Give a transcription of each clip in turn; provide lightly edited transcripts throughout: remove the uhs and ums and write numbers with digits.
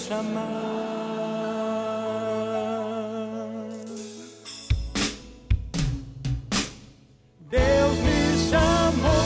chamar. Deus me chamou.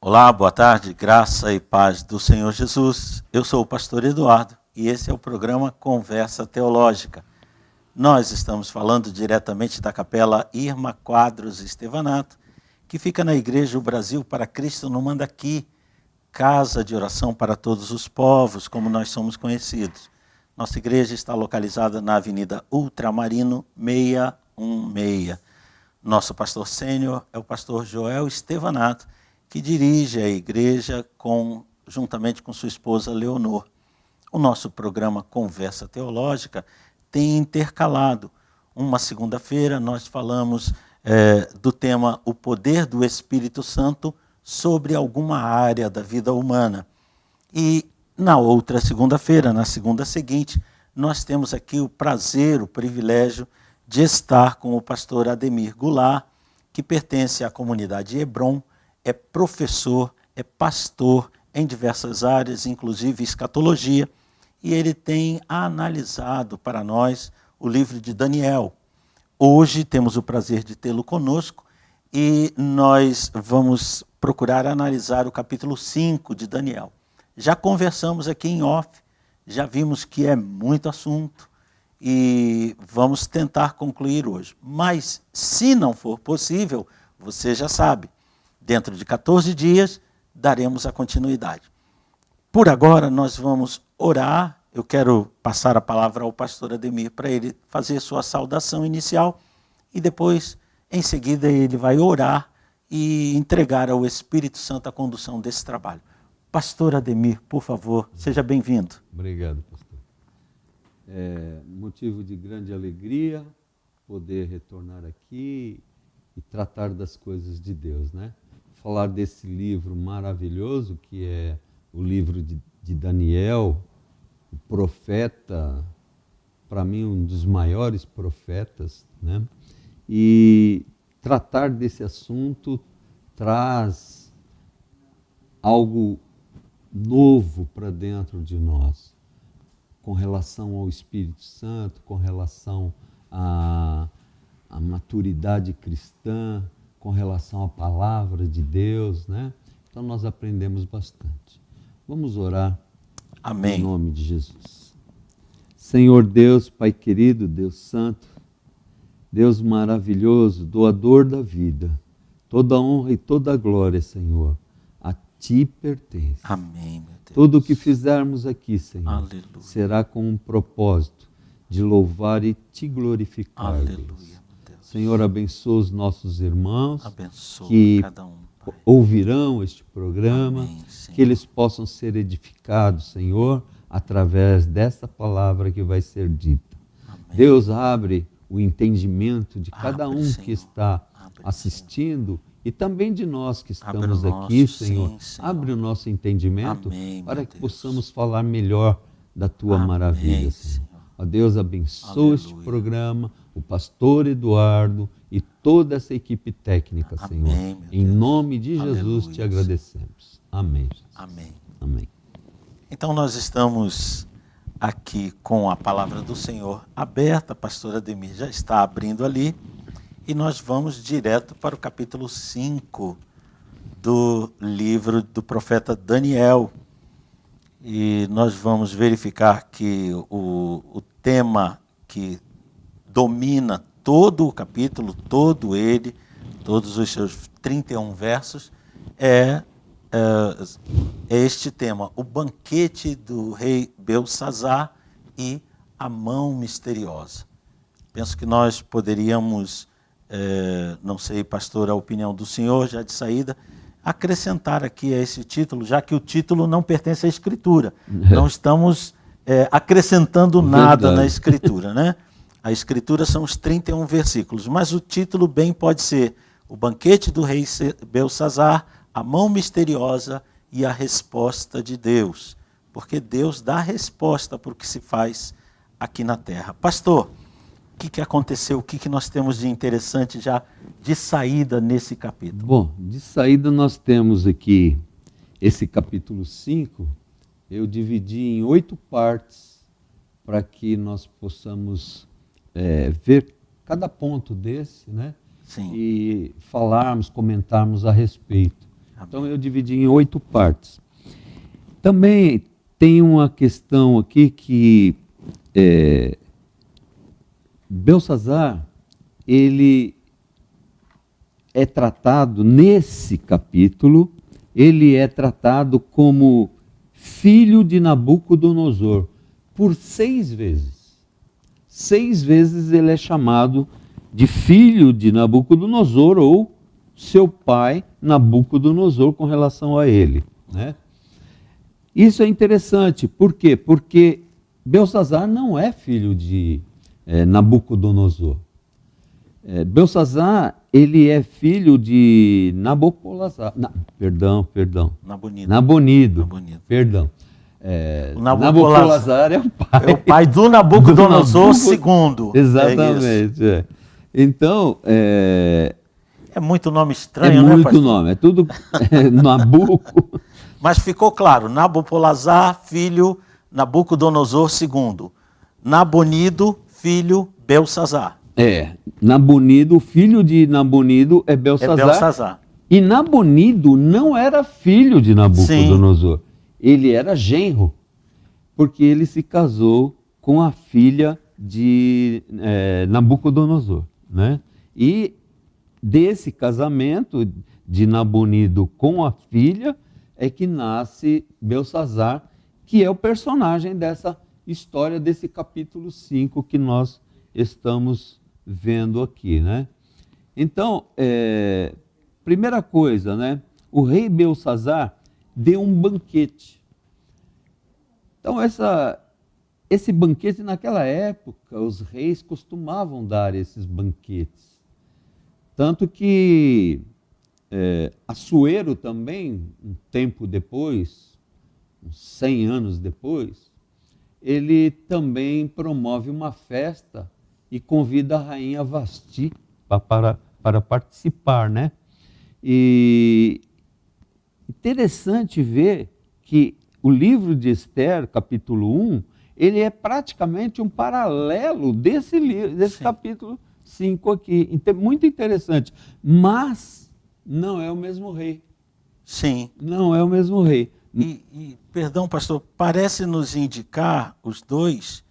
Olá, boa tarde, graça e paz do Senhor Jesus. Eu sou o pastor Eduardo e esse é o programa Conversa Teológica. Nós estamos falando diretamente da capela Irma Quadros Estevanato, que fica na Igreja O Brasil para Cristo no Mandaqui, casa de oração para todos os povos, como nós somos conhecidos. Nossa igreja está localizada na Avenida Ultramarino 616. Nosso pastor sênior é o pastor Joel Estevanato, que dirige a igreja juntamente com sua esposa Leonor. O nosso programa Conversa Teológica tem intercalado. Uma segunda-feira nós falamos do tema O Poder do Espírito Santo sobre alguma área da vida humana. E na outra segunda-feira, na segunda seguinte, nós temos aqui o prazer, o privilégio de estar com o pastor Ademir Goulart, que pertence à comunidade Hebron, é professor, é pastor em diversas áreas, inclusive escatologia, e ele tem analisado para nós o livro de Daniel. Hoje temos o prazer de tê-lo conosco e nós vamos procurar analisar o capítulo 5 de Daniel. Já conversamos aqui em off, já vimos que é muito assunto e vamos tentar concluir hoje. Mas, se não for possível, você já sabe, dentro de 14 dias, daremos a continuidade. Por agora, nós vamos orar. Eu quero passar a palavra ao pastor Ademir para ele fazer sua saudação inicial e depois, em seguida, ele vai orar e entregar ao Espírito Santo a condução desse trabalho. Pastor Ademir, por favor, seja bem-vindo. Obrigado, pastor. É motivo de grande alegria poder retornar aqui e tratar das coisas de Deus, né? Falar desse livro maravilhoso que é o livro de Daniel, o profeta, para mim um dos maiores profetas, né? E tratar desse assunto traz algo novo para dentro de nós, com relação ao Espírito Santo, com relação à maturidade cristã, com relação à palavra de Deus, né? Então nós aprendemos bastante. Vamos orar. Amém. Em nome de Jesus. Senhor Deus, Pai querido, Deus santo, Deus maravilhoso, doador da vida, toda honra e toda glória, Senhor, a Ti pertence. Amém, meu Deus. Tudo o que fizermos aqui, Senhor, Aleluia, será com um propósito de louvar e Te glorificar. aleluia, Deus. meu Deus. Senhor, abençoa os nossos irmãos Abençoa que cada um, Pai. ouvirão este programa, Amém, Senhor. que eles possam ser edificados, Senhor, através dessa palavra que vai ser dita. Amém. Deus abre o entendimento de cada Abre, um Senhor. que está Abre, assistindo e também de nós que Abre estamos o aqui, nosso, Senhor. sim, Senhor. Abre o nosso entendimento Amém, para meu que Deus. possamos falar melhor da Tua Amém, maravilha, Senhor. Senhor. Ó Deus, abençoa este Aleluia. programa, o pastor Eduardo e toda essa equipe técnica, Amém, Senhor. meu Em Deus. nome de Jesus te Aleluia. agradecemos. Amém. Jesus. Amém. Amém. Então nós estamos aqui com a palavra do Senhor aberta, a pastora Ademir já está abrindo ali, e nós vamos direto para o capítulo 5 do livro do profeta Daniel. E nós vamos verificar que o tema que domina todo o capítulo, todo ele, todos os seus 31 versos, é este tema, o banquete do rei Belsazzar e a mão misteriosa. Penso que nós poderíamos, não sei, pastor, a opinião do senhor, já de saída, acrescentar aqui a esse título, já que o título não pertence à Escritura. Não estamos acrescentando nada na Escritura, né? A Escritura são os 31 versículos, mas o título bem pode ser o banquete do rei Belsazzar, a mão misteriosa e a resposta de Deus, porque Deus dá a resposta para o que se faz aqui na terra. Pastor, o que aconteceu? O que nós temos de interessante já de saída nesse capítulo? Bom, de saída nós temos aqui esse capítulo 5, eu dividi em 8 partes para que nós possamos ver cada ponto desse, né? Sim. E falarmos, comentarmos a respeito. Amém. Então eu dividi em 8 partes. Também tem uma questão aqui que Belsazzar, ele é tratado nesse capítulo, ele é tratado como filho de Nabucodonosor por 6 vezes. 6 vezes ele é chamado de filho de Nabucodonosor ou seu pai Nabucodonosor com relação a ele, né? Isso é interessante, por quê? Porque Belsazzar não é filho de Nabucodonosor. Belsazzar, ele é filho de Nabopolassar. Perdão. Nabonido. Perdão. O Nabopolassar é o pai. É o pai do Nabucodonosor II. Exatamente. Então, é muito nome estranho, né, pastor? É muito nome, é tudo Nabuco. Mas ficou claro, Nabopolassar, filho Nabucodonosor II. Nabonido, filho Belsazzar. Nabonido, filho de Nabonido é Belsazzar. E Nabonido não era filho de Nabucodonosor. Sim. Ele era genro, porque ele se casou com a filha de Nabucodonosor, né? E desse casamento de Nabonido com a filha é que nasce Belsazzar, que é o personagem dessa história, desse capítulo 5 que nós estamos vendo aqui, né? Então, primeira coisa, né? O rei Belsazzar deu um banquete. Então, esse banquete, naquela época, os reis costumavam dar esses banquetes. Tanto que Assuero também, um tempo depois, uns 100 anos depois, ele também promove uma festa e convida a rainha Vasti para participar, né? E interessante ver que o livro de Esther, capítulo 1, ele é praticamente um paralelo desse livro, desse capítulo 5 aqui. Então, muito interessante. Mas não é o mesmo rei. Sim. Não é o mesmo rei. E perdão, pastor, parece nos indicar, os dois,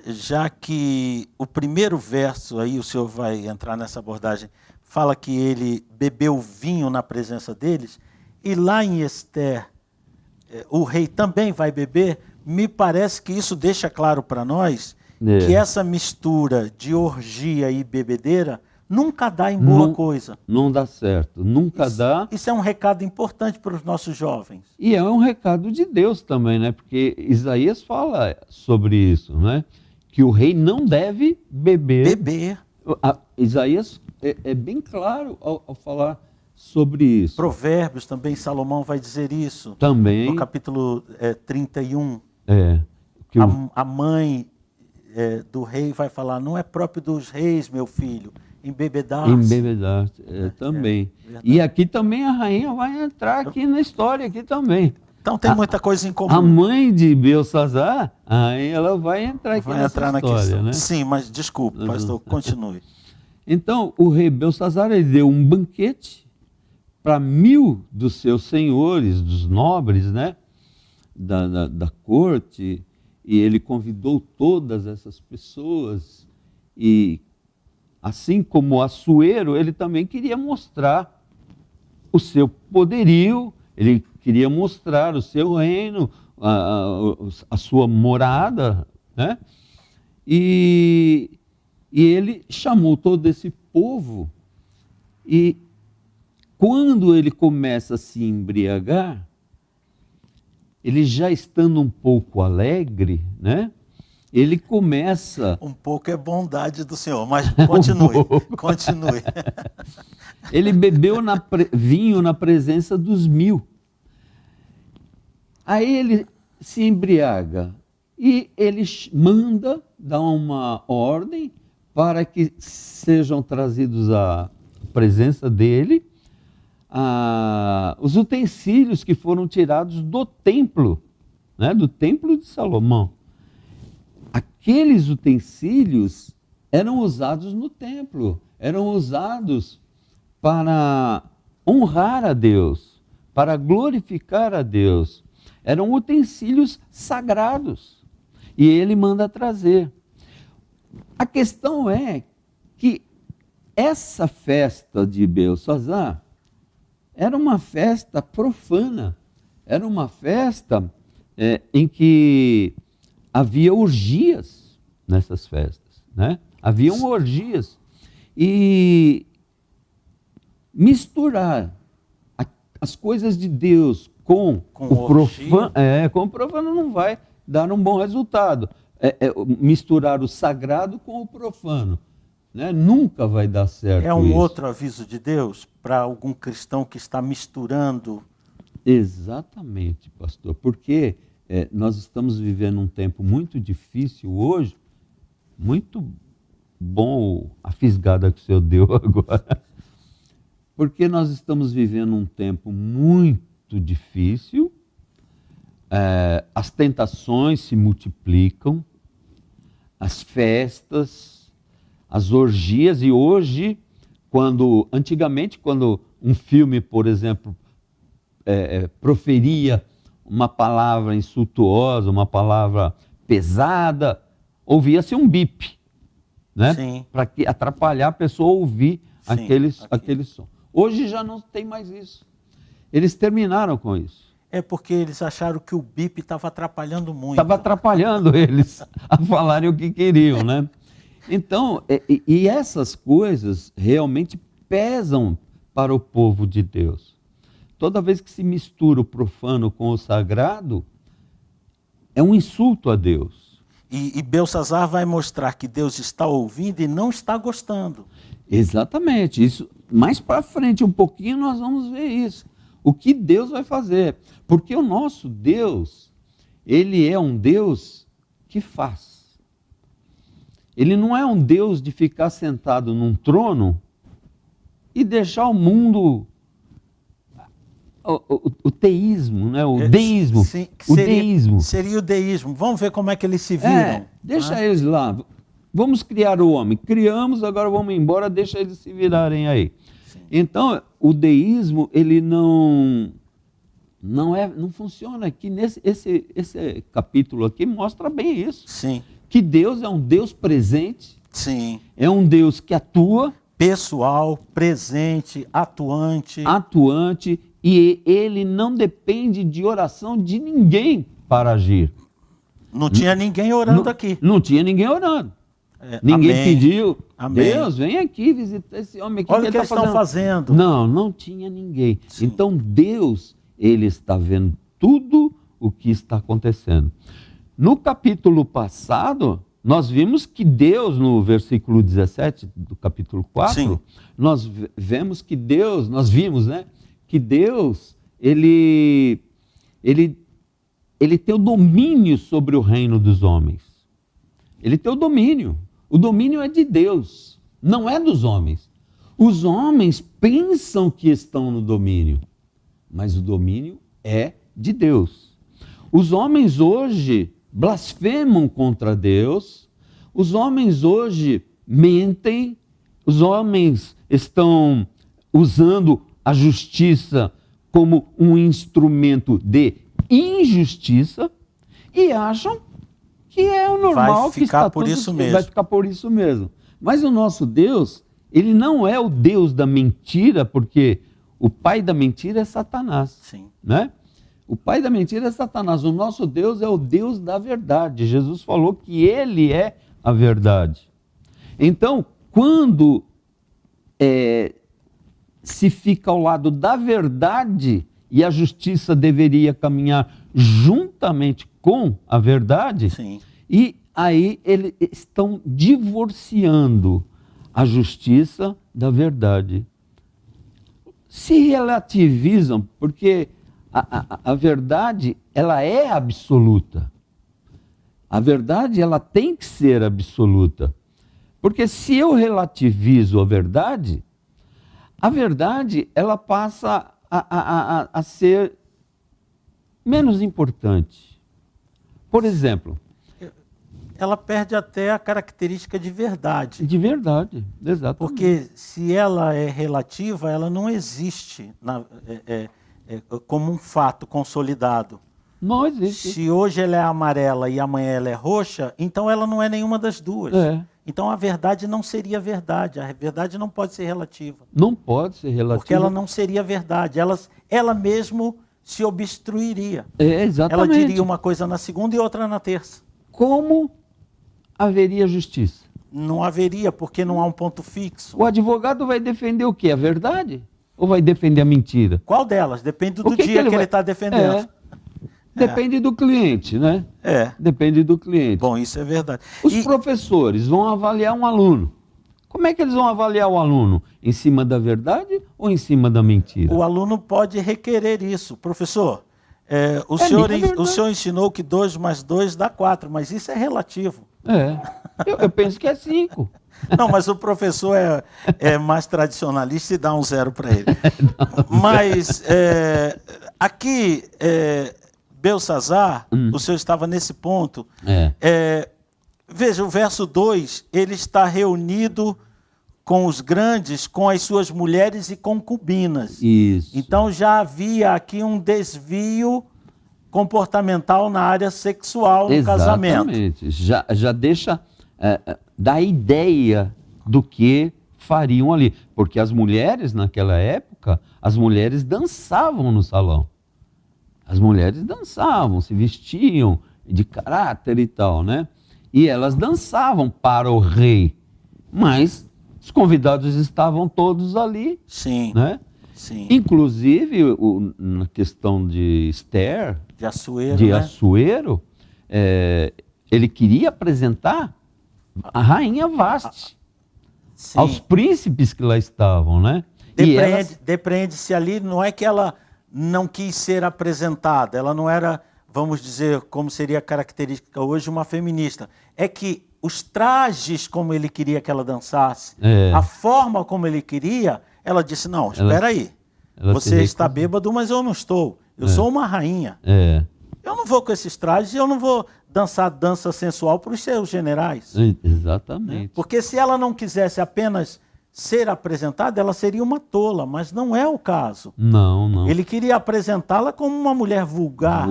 já que o primeiro verso, aí o senhor vai entrar nessa abordagem, fala que ele bebeu vinho na presença deles, e lá em Esther, o rei também vai beber. Me parece que isso deixa claro para nós que essa mistura de orgia e bebedeira nunca dá em boa Não- coisa. Não dá certo, nunca dá. Isso é um recado importante para os nossos jovens. E é um recado de Deus também, né? Porque Isaías fala sobre isso, né? Que o rei não deve beber. Beber. Isaías é bem claro ao falar sobre isso. Provérbios também, Salomão vai dizer isso. Também No capítulo 31, que a mãe do rei vai falar, não é próprio dos reis, meu filho, embebedar-se. embebedar também. verdade. E aqui também a rainha vai entrar aqui na história aqui também. Então tem muita coisa em A comum. mãe de Belsazar, a rainha, ela vai entrar aqui Vai nessa entrar na história, questão. né? Sim, mas desculpe, pastor, continue. Então, o rei Belsazar, ele deu um banquete para 1000 dos seus senhores, dos nobres, né? Da corte, e ele convidou todas essas pessoas. E, assim como Assuero, ele também queria mostrar o seu poderio, ele queria mostrar o seu reino, a sua morada, né? E ele chamou todo esse povo, e quando ele começa a se embriagar, ele já estando um pouco alegre, né? Ele começa... Um pouco é bondade do Senhor, mas continue, continue. Ele bebeu vinho na presença dos 1000. Aí ele se embriaga e ele manda dar uma ordem para que sejam trazidos à presença dele os utensílios que foram tirados do templo, né, do templo de Salomão. Aqueles utensílios eram usados no templo, eram usados para honrar a Deus, para glorificar a Deus. Eram utensílios sagrados e ele manda trazer. A questão é que essa festa de Belsazar era uma festa profana, era uma festa em que havia orgias nessas festas, né? Haviam orgias. E misturar as coisas de Deus com o profano, com o profano não vai dar um bom resultado. Misturar o sagrado com o profano, né? Nunca vai dar certo. É um isso. outro aviso de Deus para algum cristão que está misturando. Exatamente, pastor, porque nós estamos vivendo um tempo muito difícil hoje, muito bom a fisgada que o senhor deu agora, porque nós estamos vivendo um tempo muito difícil, as tentações se multiplicam, as festas, as orgias, e hoje, antigamente, quando um filme, por exemplo, proferia uma palavra insultuosa, uma palavra pesada, ouvia-se um bip, né? Para atrapalhar a pessoa a ouvir aquele som. Hoje já não tem mais isso. Eles terminaram com isso. É porque eles acharam que o bip estava atrapalhando muito. Estava atrapalhando eles a falarem o que queriam, né? Então, e essas coisas realmente pesam para o povo de Deus. Toda vez que se mistura o profano com o sagrado, é um insulto a Deus. E Belsazar vai mostrar que Deus está ouvindo e não está gostando. Exatamente. Isso, mais para frente um pouquinho nós vamos ver isso. O que Deus vai fazer. Porque o nosso Deus, ele é um Deus que faz. Ele não é um Deus de ficar sentado num trono e deixar o mundo... O teísmo, né? O deísmo. Sim, deísmo. Seria o deísmo. Vamos ver como é que eles se viram. Deixa eles lá. Vamos criar o homem. Criamos, agora vamos embora, deixa eles se virarem aí. Sim. Então, o deísmo, ele não funciona aqui. Esse capítulo aqui mostra bem isso. Sim. Que Deus é um Deus presente. Sim. É um Deus que atua. Pessoal, presente, atuante. Atuante. E ele não depende de oração de ninguém para agir. Não tinha ninguém orando aqui. Não tinha ninguém orando. Ninguém amém. pediu, Amém. Deus, vem aqui visitar esse homem aqui. Olha o que eles estão fazendo. Não tinha ninguém. Sim. Então Deus, ele está vendo tudo o que está acontecendo. No capítulo passado, nós vimos que Deus, no versículo 17 do capítulo 4, Sim. nós vimos que Deus, que Deus, ele tem o domínio sobre o reino dos homens. Ele tem o domínio. O domínio é de Deus, não é dos homens. Os homens pensam que estão no domínio, mas o domínio é de Deus. Os homens hoje blasfemam contra Deus, os homens hoje mentem, os homens estão usando a justiça como um instrumento de injustiça e acham que é o normal, Vai que ficar está por tudo, isso mesmo. vai ficar por isso mesmo. Mas o nosso Deus, ele não é o Deus da mentira, porque o pai da mentira é Satanás. Sim. Né? O pai da mentira é Satanás. O nosso Deus é o Deus da verdade. Jesus falou que ele é a verdade. Então, quando se fica ao lado da verdade e a justiça deveria caminhar juntamente com a verdade, Sim. e aí eles estão divorciando a justiça da verdade. Se relativizam, porque a verdade, ela é absoluta. A verdade, ela tem que ser absoluta. Porque se eu relativizo a verdade, ela passa a ser menos importante. Por exemplo... Ela perde até a característica de verdade. De verdade, exatamente. Porque se ela é relativa, ela não existe como um fato consolidado. Não existe. Se hoje ela é amarela e amanhã ela é roxa, então ela não é nenhuma das duas. Então a verdade não seria verdade. A verdade não pode ser relativa. Não pode ser relativa. Porque ela não seria verdade. Ela mesmo se obstruiria. Exatamente. Ela diria uma coisa na segunda e outra na terça. Como haveria justiça? Não haveria, porque não há um ponto fixo. O advogado vai defender o quê? A verdade? Ou vai defender a mentira? Qual delas? Depende do dia que ele está defendendo. Depende do cliente, né? Depende do cliente. Bom, isso é verdade. Os professores vão avaliar um aluno. Como é que eles vão avaliar o aluno? Em cima da verdade ou em cima da mentira? O aluno pode requerer isso. Professor, o senhor ensinou que 2 mais 2 dá 4, mas isso é relativo. Eu penso que é 5. Não, mas o professor é mais tradicionalista e dá um 0 para ele. Mas aqui, Belsazar, o senhor estava nesse ponto. Veja, o verso 2, ele está reunido com os grandes, com as suas mulheres e concubinas. Isso. Então já havia aqui um desvio comportamental na área sexual no casamento. Exatamente. Já deixa da ideia do que fariam ali. Porque as mulheres, naquela época, as mulheres dançavam no salão. As mulheres dançavam, se vestiam de caráter e tal, né? E elas dançavam para o rei. Mas os convidados estavam todos ali. Sim. Né? Sim. Inclusive, na questão de Esther, de Assuero, ele queria apresentar a rainha Vasti aos príncipes que lá estavam, né? Depreende-se ali, não é que ela não quis ser apresentada, ela não era, vamos dizer, como seria a característica hoje, uma feminista. É que os trajes como ele queria que ela dançasse, a forma como ele queria, ela disse, não, espera aí, você está bêbado, mas eu não estou. Eu sou uma rainha. Eu não vou com esses trajes, eu não vou dançar dança sensual para os seus generais. Exatamente. Porque se ela não quisesse apenas ser apresentada, ela seria uma tola, mas não é o caso. Não. Ele queria apresentá-la como uma mulher vulgar.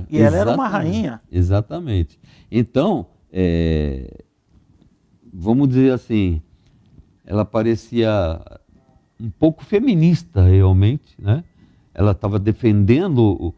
E ela era uma rainha. Exatamente. Então, vamos dizer assim, ela parecia um pouco feminista realmente, né? Ela estava defendendo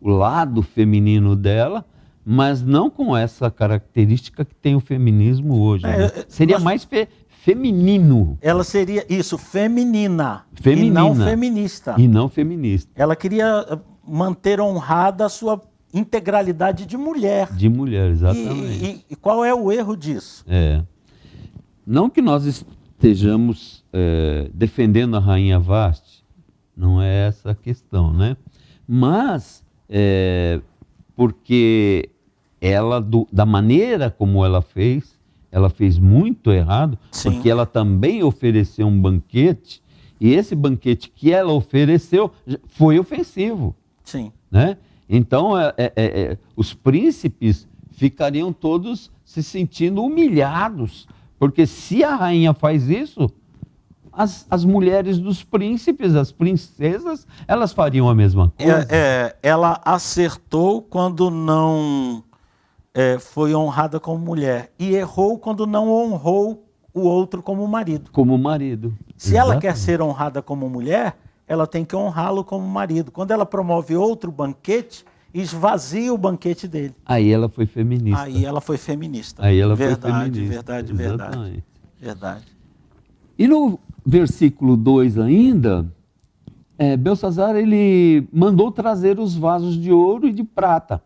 o lado feminino dela, mas não com essa característica que tem o feminismo hoje. Né? Seria mais feminino. Ela seria isso, feminina. Feminina. E não feminista. E não feminista. Ela queria manter honrada a sua integralidade de mulher. De mulher, exatamente. E qual é o erro disso? Não que nós estejamos defendendo a rainha Vasti, não é essa a questão, né? Mas, porque ela, da maneira como ela fez muito errado, Sim. porque ela também ofereceu um banquete, e esse banquete que ela ofereceu foi ofensivo. Sim. Né? Então, os príncipes ficariam todos se sentindo humilhados, porque se a rainha faz isso, as mulheres dos príncipes, as princesas, elas fariam a mesma coisa. Ela acertou quando não foi honrada como mulher e errou quando não honrou o outro como marido. Como marido. Se ela quer ser honrada como mulher, ela tem que honrá-lo como marido. Quando ela promove outro banquete, esvazia o banquete dele. Aí ela foi feminista. Aí ela foi feminista. Aí ela verdade, foi feminista. Verdade, Exatamente. verdade. E no versículo 2 ainda, Belsazar ele mandou trazer os vasos de ouro e de prata,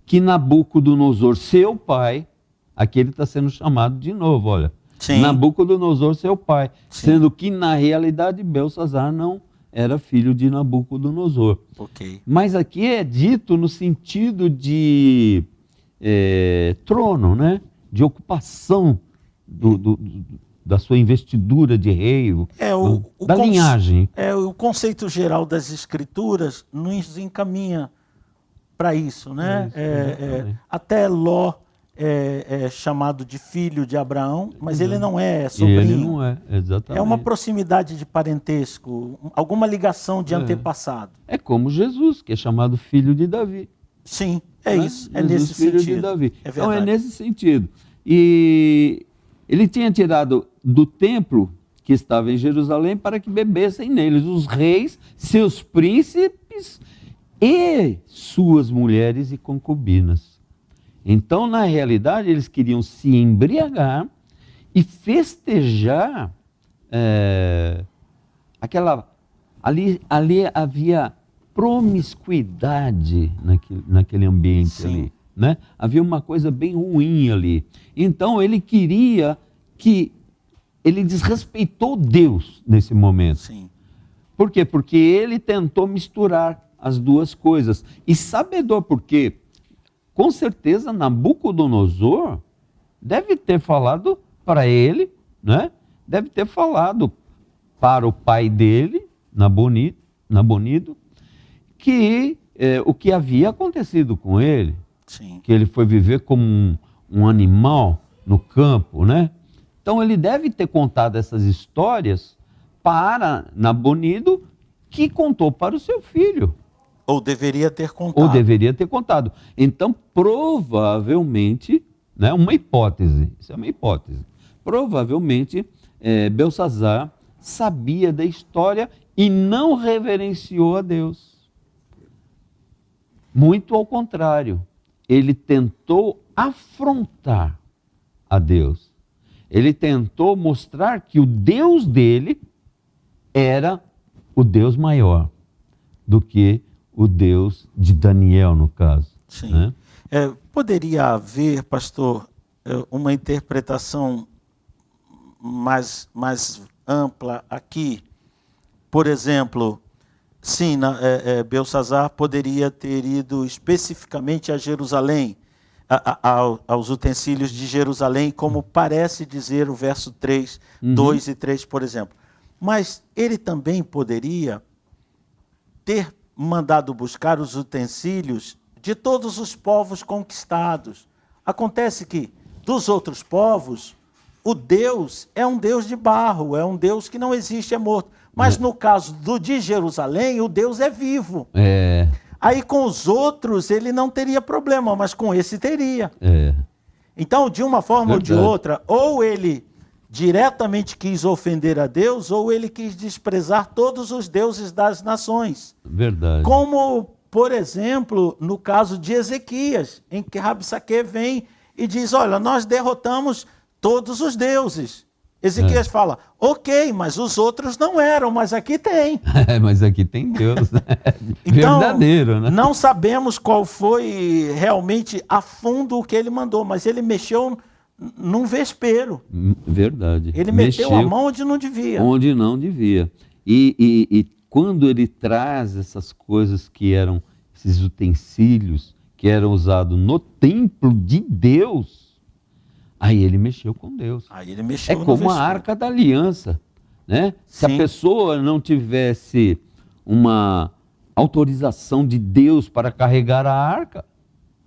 que Nabucodonosor, seu pai, aqui ele está sendo chamado de novo, olha. Sim. Nabucodonosor, seu pai, Sim. sendo que na realidade Belsazar não era filho de Nabucodonosor. Ok. Mas aqui é dito no sentido de trono, né? De ocupação da sua investidura de rei, da linhagem. O conceito geral das escrituras nos encaminha para isso, né? Até Ló é chamado de filho de Abraão, mas ele não é sobrinho. Ele não é, exatamente. É uma proximidade de parentesco, alguma ligação de antepassado. É como Jesus, que é chamado filho de Davi. Sim, isso. Jesus, Nesse filho sentido. de Davi. É então verdade. é nesse sentido. E ele tinha tirado do templo que estava em Jerusalém para que bebessem neles os reis, seus príncipes e suas mulheres e concubinas. Então, na realidade, eles queriam se embriagar e festejar ali havia promiscuidade naquele ambiente. Sim. Ali. Né? Havia uma coisa bem ruim ali. Então, ele queria ele desrespeitou Deus nesse momento. Sim. Por quê? Porque ele tentou misturar as duas coisas. E sabedor por quê? Com certeza Nabucodonosor deve ter falado para ele, né? Deve ter falado para o pai dele, Nabonido, que o que havia acontecido com ele. Sim. Que ele foi viver como um animal no campo, né? Então ele deve ter contado essas histórias para Nabonido, que contou para o seu filho. Ou deveria ter contado. Então, provavelmente, né, uma hipótese, isso é uma hipótese, provavelmente Belsazar sabia da história e não reverenciou a Deus. Muito ao contrário, ele tentou afrontar a Deus. Ele tentou mostrar que o Deus dele era o Deus maior do que o Deus de Daniel, no caso. Sim. Né? Poderia haver, pastor, uma interpretação mais ampla aqui? Por exemplo, sim, Belsazar poderia ter ido especificamente a Jerusalém, aos utensílios de Jerusalém, como parece dizer o verso 3, 2 e 3, por exemplo. Mas ele também poderia ter mandado buscar os utensílios de todos os povos conquistados. Acontece que, dos outros povos, o Deus é um Deus de barro, é um Deus que não existe, é morto. Mas no caso de Jerusalém, o Deus é vivo. Aí com os outros ele não teria problema, mas com esse teria. Então, de uma forma ou de outra, ou ele diretamente quis ofender a Deus, ou ele quis desprezar todos os deuses das nações. Verdade. Como por exemplo, no caso de Ezequias, em que Rabsaque vem e diz, olha, nós derrotamos todos os deuses. Ezequias fala, ok, mas os outros não eram, mas aqui tem. Mas aqui tem Deus, né? Então, Verdadeiro, né? não sabemos qual foi realmente a fundo o que ele mandou, mas ele mexeu num vespeiro. Verdade. Ele meteu a mão onde não devia. Onde não devia. E quando ele traz essas coisas que eram, esses utensílios, que eram usados no templo de Deus, aí ele mexeu com Deus. Aí ele mexeu É como a Arca da Aliança, né? Se a pessoa não tivesse uma autorização de Deus para carregar a arca,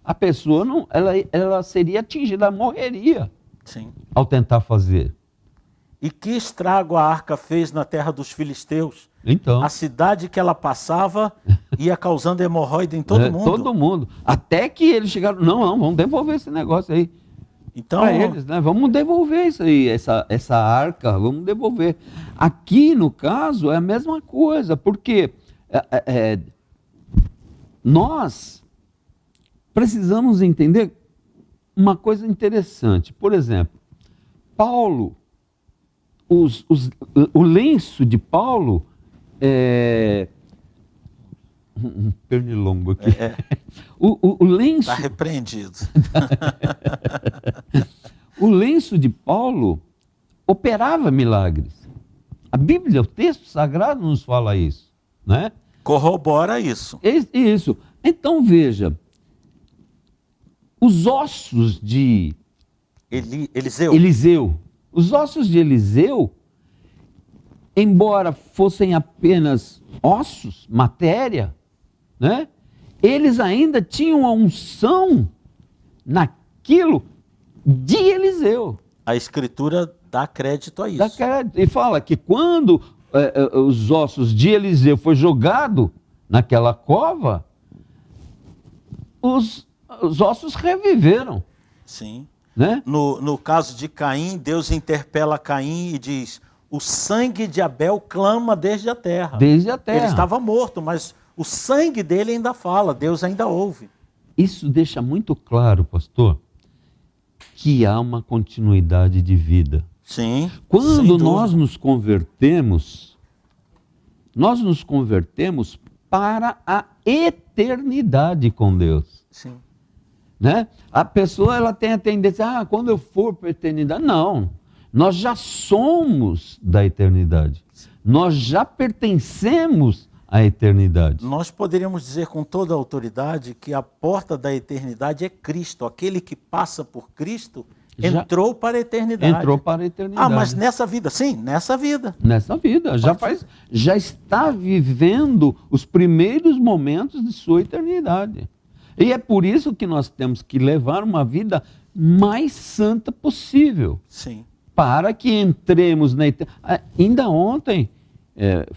a pessoa não, ela seria atingida, ela morreria. Sim. Ao tentar fazer. E que estrago a arca fez na terra dos filisteus? Então, A cidade que ela passava ia causando hemorroida em todo mundo. Todo mundo. Até que eles chegaram, não, vamos devolver esse negócio aí. Então, Para eles, né? Vamos devolver isso aí, essa arca, vamos devolver. Aqui, no caso, é a mesma coisa, porque nós precisamos entender uma coisa interessante. Por exemplo, Paulo, o lenço de Paulo, um pernilongo aqui. O lenço... está repreendido. O lenço de Paulo operava milagres. A Bíblia, o texto sagrado nos fala isso, né? Corrobora isso. Isso. Então veja, os ossos de Eliseu, os ossos de Eliseu, embora fossem apenas ossos, matéria, né? Eles ainda tinham a unção naquilo de Eliseu. A Escritura dá crédito a isso. E fala que quando os ossos de Eliseu foi jogado naquela cova, os ossos reviveram. Sim. Né? No caso de Caim, Deus interpela Caim e diz, o sangue de Abel clama desde a terra. Desde a terra. Ele estava morto, mas o sangue dele ainda fala, Deus ainda ouve. Isso deixa muito claro, pastor, que há uma continuidade de vida. Sim. Quando nós nos convertemos para a eternidade com Deus. Sim. Né? A pessoa ela tem a tendência, quando eu for para a eternidade. Não, nós já somos da eternidade. Nós já pertencemos à eternidade. Nós poderíamos dizer com toda a autoridade que a porta da eternidade é Cristo. Aquele que passa por Cristo entrou para a eternidade. Entrou para a eternidade. Mas nessa vida? Sim, nessa vida. Nessa vida. Já está vivendo os primeiros momentos de sua eternidade. E é por isso que nós temos que levar uma vida mais santa possível. Sim. Para que entremos na eternidade. Ainda ontem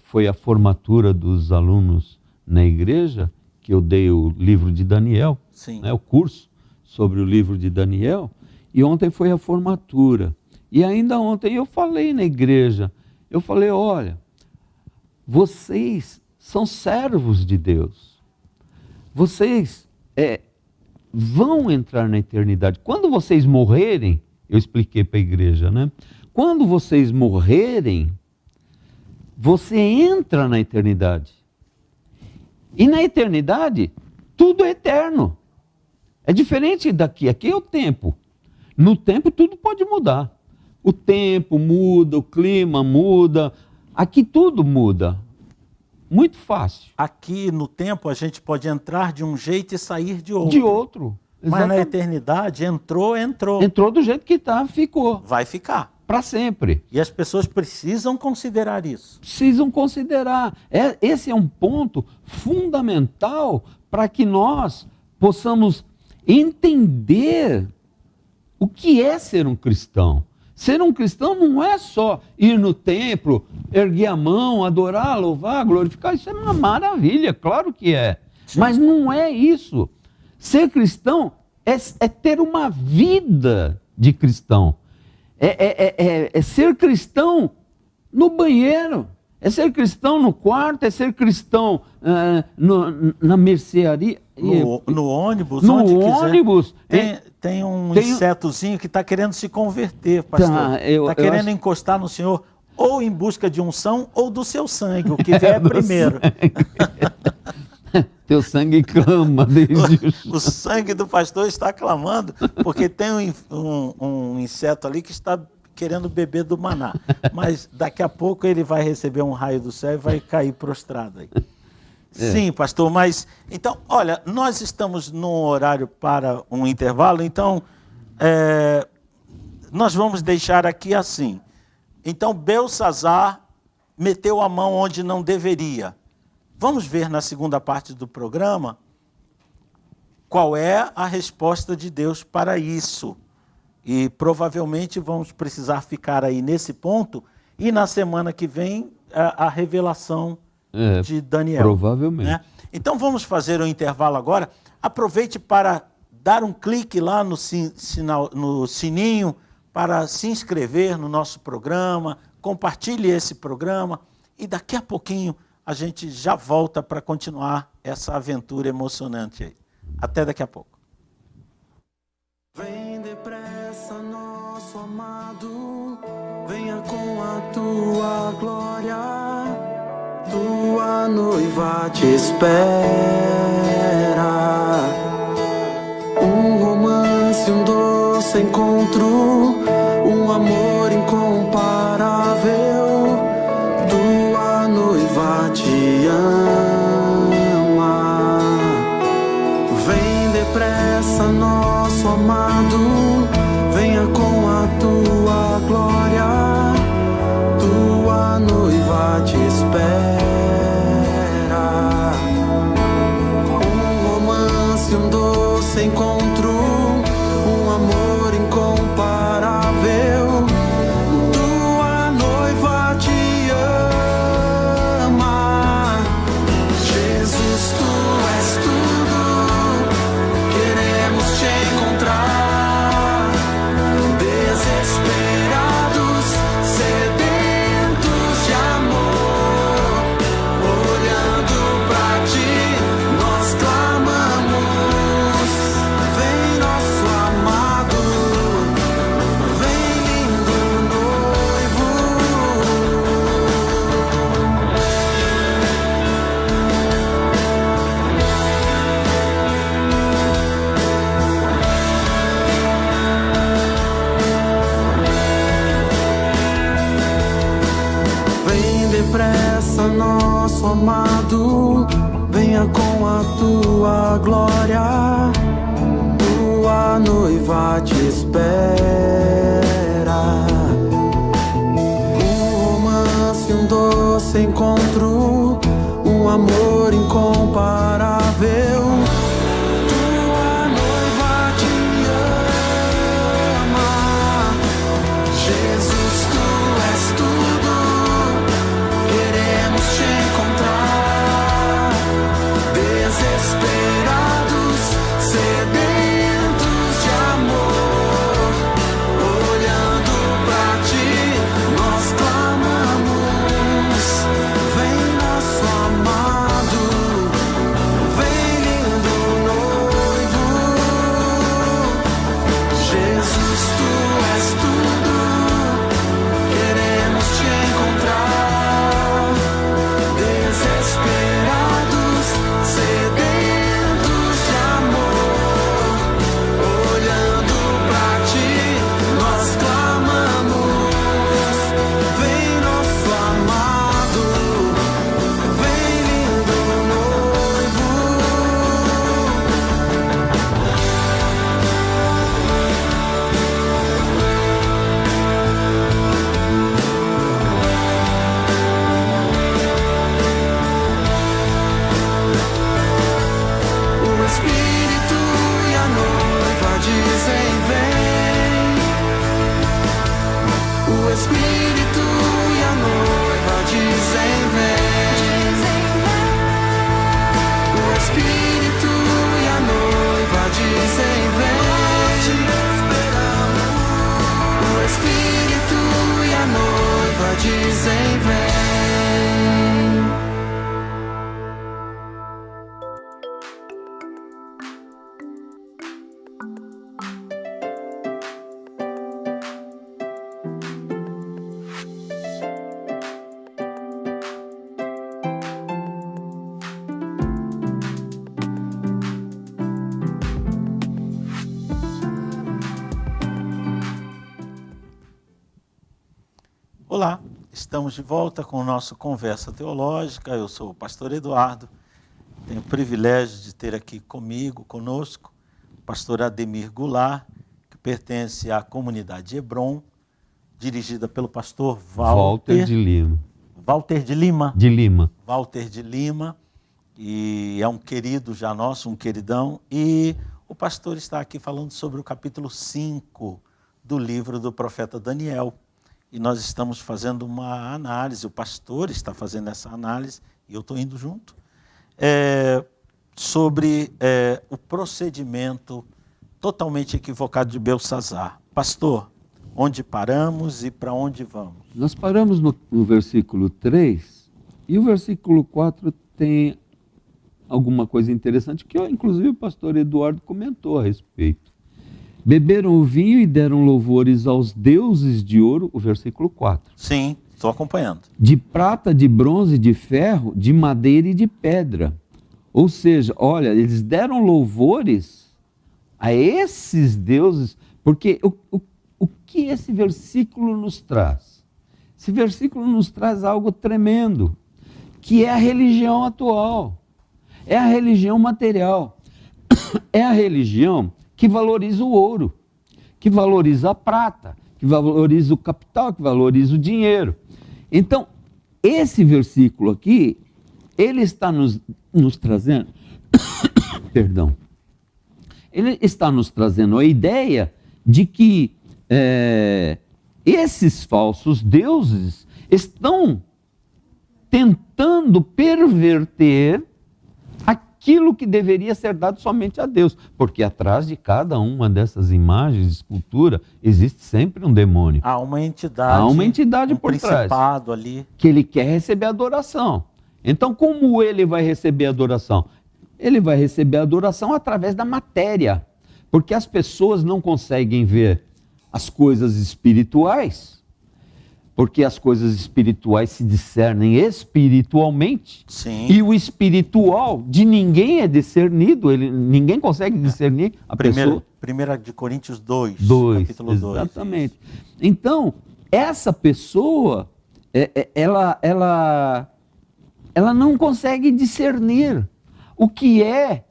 foi a formatura dos alunos na igreja, que eu dei o livro de Daniel, né, o curso sobre o livro de Daniel, e ontem foi a formatura. E ainda ontem eu falei na igreja, eu falei, olha, vocês são servos de Deus. Vocês vão entrar na eternidade. Quando vocês morrerem, eu expliquei para a igreja, né? Quando vocês morrerem, você entra na eternidade. E na eternidade, tudo é eterno. É diferente daqui. Aqui é o tempo. No tempo, tudo pode mudar. O tempo muda, o clima muda. Aqui tudo muda. Muito fácil. Aqui no tempo, a gente pode entrar de um jeito e sair de outro. De outro. Mas na eternidade, entrou. Entrou do jeito que está, ficou. Vai ficar. Para sempre. E as pessoas precisam considerar isso. Precisam considerar. Esse é um ponto fundamental para que nós possamos entender o que é ser um cristão. Ser um cristão não é só ir no templo, erguer a mão, adorar, louvar, glorificar. Isso é uma maravilha, claro que é. Sim. Mas não é isso. Ser cristão é ter uma vida de cristão. É ser cristão no banheiro. É ser cristão no quarto, é ser cristão na mercearia. No ônibus, no onde ônibus. quiser. Tem um insetozinho que está querendo se converter, pastor. Está querendo encostar no senhor, ou em busca de unção, ou do seu sangue, o que vier primeiro. Teu sangue clama desde o sangue do pastor está clamando, porque tem um inseto ali que está querendo beber do maná. Mas daqui a pouco ele vai receber um raio do céu e vai cair prostrado aí. Sim, pastor, mas... Então, olha, nós estamos num horário para um intervalo, então nós vamos deixar aqui assim. Então, Belsassar meteu a mão onde não deveria. Vamos ver na segunda parte do programa qual é a resposta de Deus para isso. E provavelmente vamos precisar ficar aí nesse ponto e na semana que vem a revelação de Daniel. Provavelmente. Né? Então vamos fazer um intervalo agora. Aproveite para dar um clique lá no sininho para se inscrever no nosso programa, compartilhe esse programa e daqui a pouquinho a gente já volta para continuar essa aventura emocionante aí. Até daqui a pouco. Vem depressa, nosso amado, venha com a tua glória, tua noiva te espera. Um romance, um doce encontro, um amor incomparável, tua noiva te ama. Vem depressa, nosso amado, venha com a tua glória, tua noiva te espera. Um romance, um doce encontro, um amor incomparável, tua noiva te ama. Jesus, tu és tudo, queremos te encontrar, desesperados, sedentos de amor, olhando pra ti, nós clamamos. Vem nosso amado, vem lindo noivo. Vem depressa, nosso amado, venha com a tua glória, tua noiva te espera. Um romance, um doce encontro, um amor incomparável, tua noiva te ama. Jesus, tu és tudo, queremos te encontrar, desesperados, sedentos de amor, olhando pra ti, nós clamamos. Vem nosso amado, vem lindo noivo. Jesus, tu és tudo, queremos te encontrar, desesperados, sedentos de amor, olhando pra ti, nós clamamos. Vem nosso amado, vem lindo noivo. O Espírito e a noiva dizem vem. O Espírito e a noiva dizem vem. O Espírito e a noiva dizem vem. O Espírito e a noiva dizem vem. Olá, estamos de volta com o nosso Conversa Teológica. Eu sou o pastor Eduardo. Tenho o privilégio de ter aqui conosco, o pastor Ademir Goulart, que pertence à comunidade Hebron, dirigida pelo pastor Walter de Lima. Walter de Lima. De Lima. Walter de Lima, e é um querido já nosso, um queridão, e o pastor está aqui falando sobre o capítulo 5 do livro do profeta Daniel. E nós estamos fazendo uma análise, o pastor está fazendo essa análise, e eu estou indo junto, sobre o procedimento totalmente equivocado de Belsassar. Pastor, onde paramos e para onde vamos? Nós paramos no versículo 3, e o versículo 4 tem alguma coisa interessante que, inclusive, o pastor Eduardo comentou a respeito. Beberam o vinho e deram louvores aos deuses de ouro, o versículo 4. Sim, estou acompanhando. De prata, de bronze, de ferro, de madeira e de pedra. Ou seja, olha, eles deram louvores a esses deuses, porque o que esse versículo nos traz? Esse versículo nos traz algo tremendo, que é a religião atual, é a religião material, é a religião que valoriza o ouro, que valoriza a prata, que valoriza o capital, que valoriza o dinheiro. Então, esse versículo aqui, ele está nos trazendo, perdão, ele está nos trazendo a ideia de que esses falsos deuses estão tentando perverter aquilo que deveria ser dado somente a Deus, porque atrás de cada uma dessas imagens de escultura existe sempre um demônio. Há uma entidade por trás, principado ali, que ele quer receber adoração. Então, como ele vai receber adoração? Ele vai receber adoração através da matéria, porque as pessoas não conseguem ver as coisas espirituais, porque as coisas espirituais se discernem espiritualmente. Sim. E o espiritual de ninguém é discernido, ninguém consegue discernir a pessoa. 1 de Coríntios 2, capítulo 2. Exatamente. Então, essa pessoa, ela não consegue discernir o que é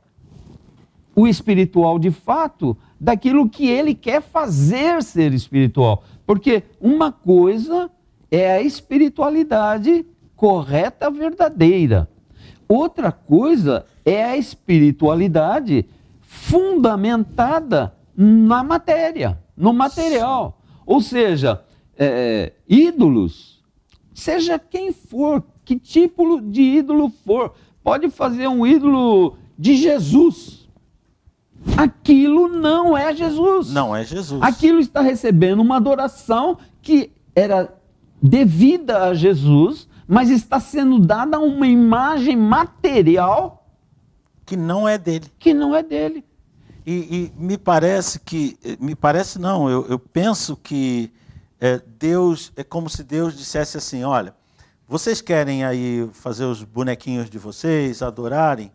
o espiritual de fato daquilo que ele quer fazer ser espiritual. Porque uma coisa é a espiritualidade correta, verdadeira. Outra coisa é a espiritualidade fundamentada na matéria, no material. Ou seja, ídolos, seja quem for, que tipo de ídolo for, pode fazer um ídolo de Jesus. Aquilo não é Jesus. Não é Jesus. Aquilo está recebendo uma adoração que era devida a Jesus, mas está sendo dada uma imagem material que não é dele. Que não é dele. E me parece que, eu penso que Deus, é como se Deus dissesse assim, olha, vocês querem aí fazer os bonequinhos de vocês, adorarem?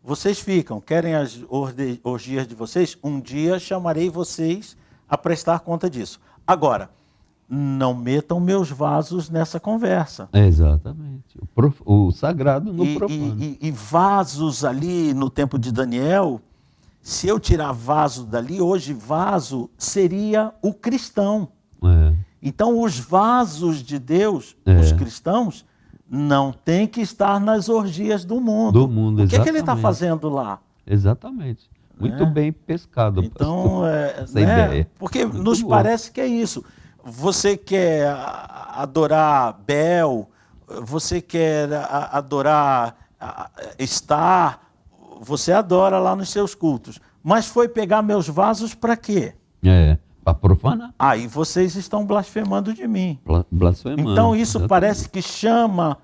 Vocês ficam, querem as orgias de vocês? Um dia chamarei vocês a prestar conta disso. Agora, não metam meus vasos nessa conversa. Exatamente. O sagrado no profano. E vasos ali no tempo de Daniel, se eu tirar vaso dali, hoje vaso seria o cristão. Então os vasos de Deus, os cristãos, não tem que estar nas orgias do mundo. O que ele está fazendo lá? Exatamente. Muito bem pescado. Então, essa ideia. Porque nos parece que é isso. Você quer adorar Bel, você quer adorar Star, você adora lá nos seus cultos. Mas foi pegar meus vasos para quê? Para profanar. Aí vocês estão blasfemando de mim. Blasfemando. Então isso parece que chama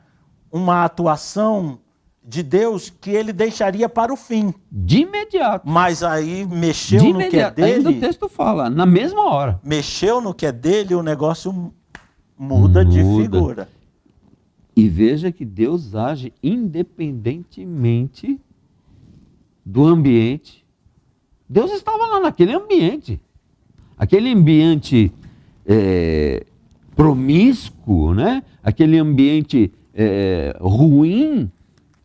uma atuação de Deus que ele deixaria para o fim. De imediato. Mas aí mexeu no que é dele. Ainda o texto fala, na mesma hora. Mexeu no que é dele, o negócio muda de figura. E veja que Deus age independentemente do ambiente. Deus estava lá naquele ambiente. Aquele ambiente promíscuo, né? Aquele ambiente ruim,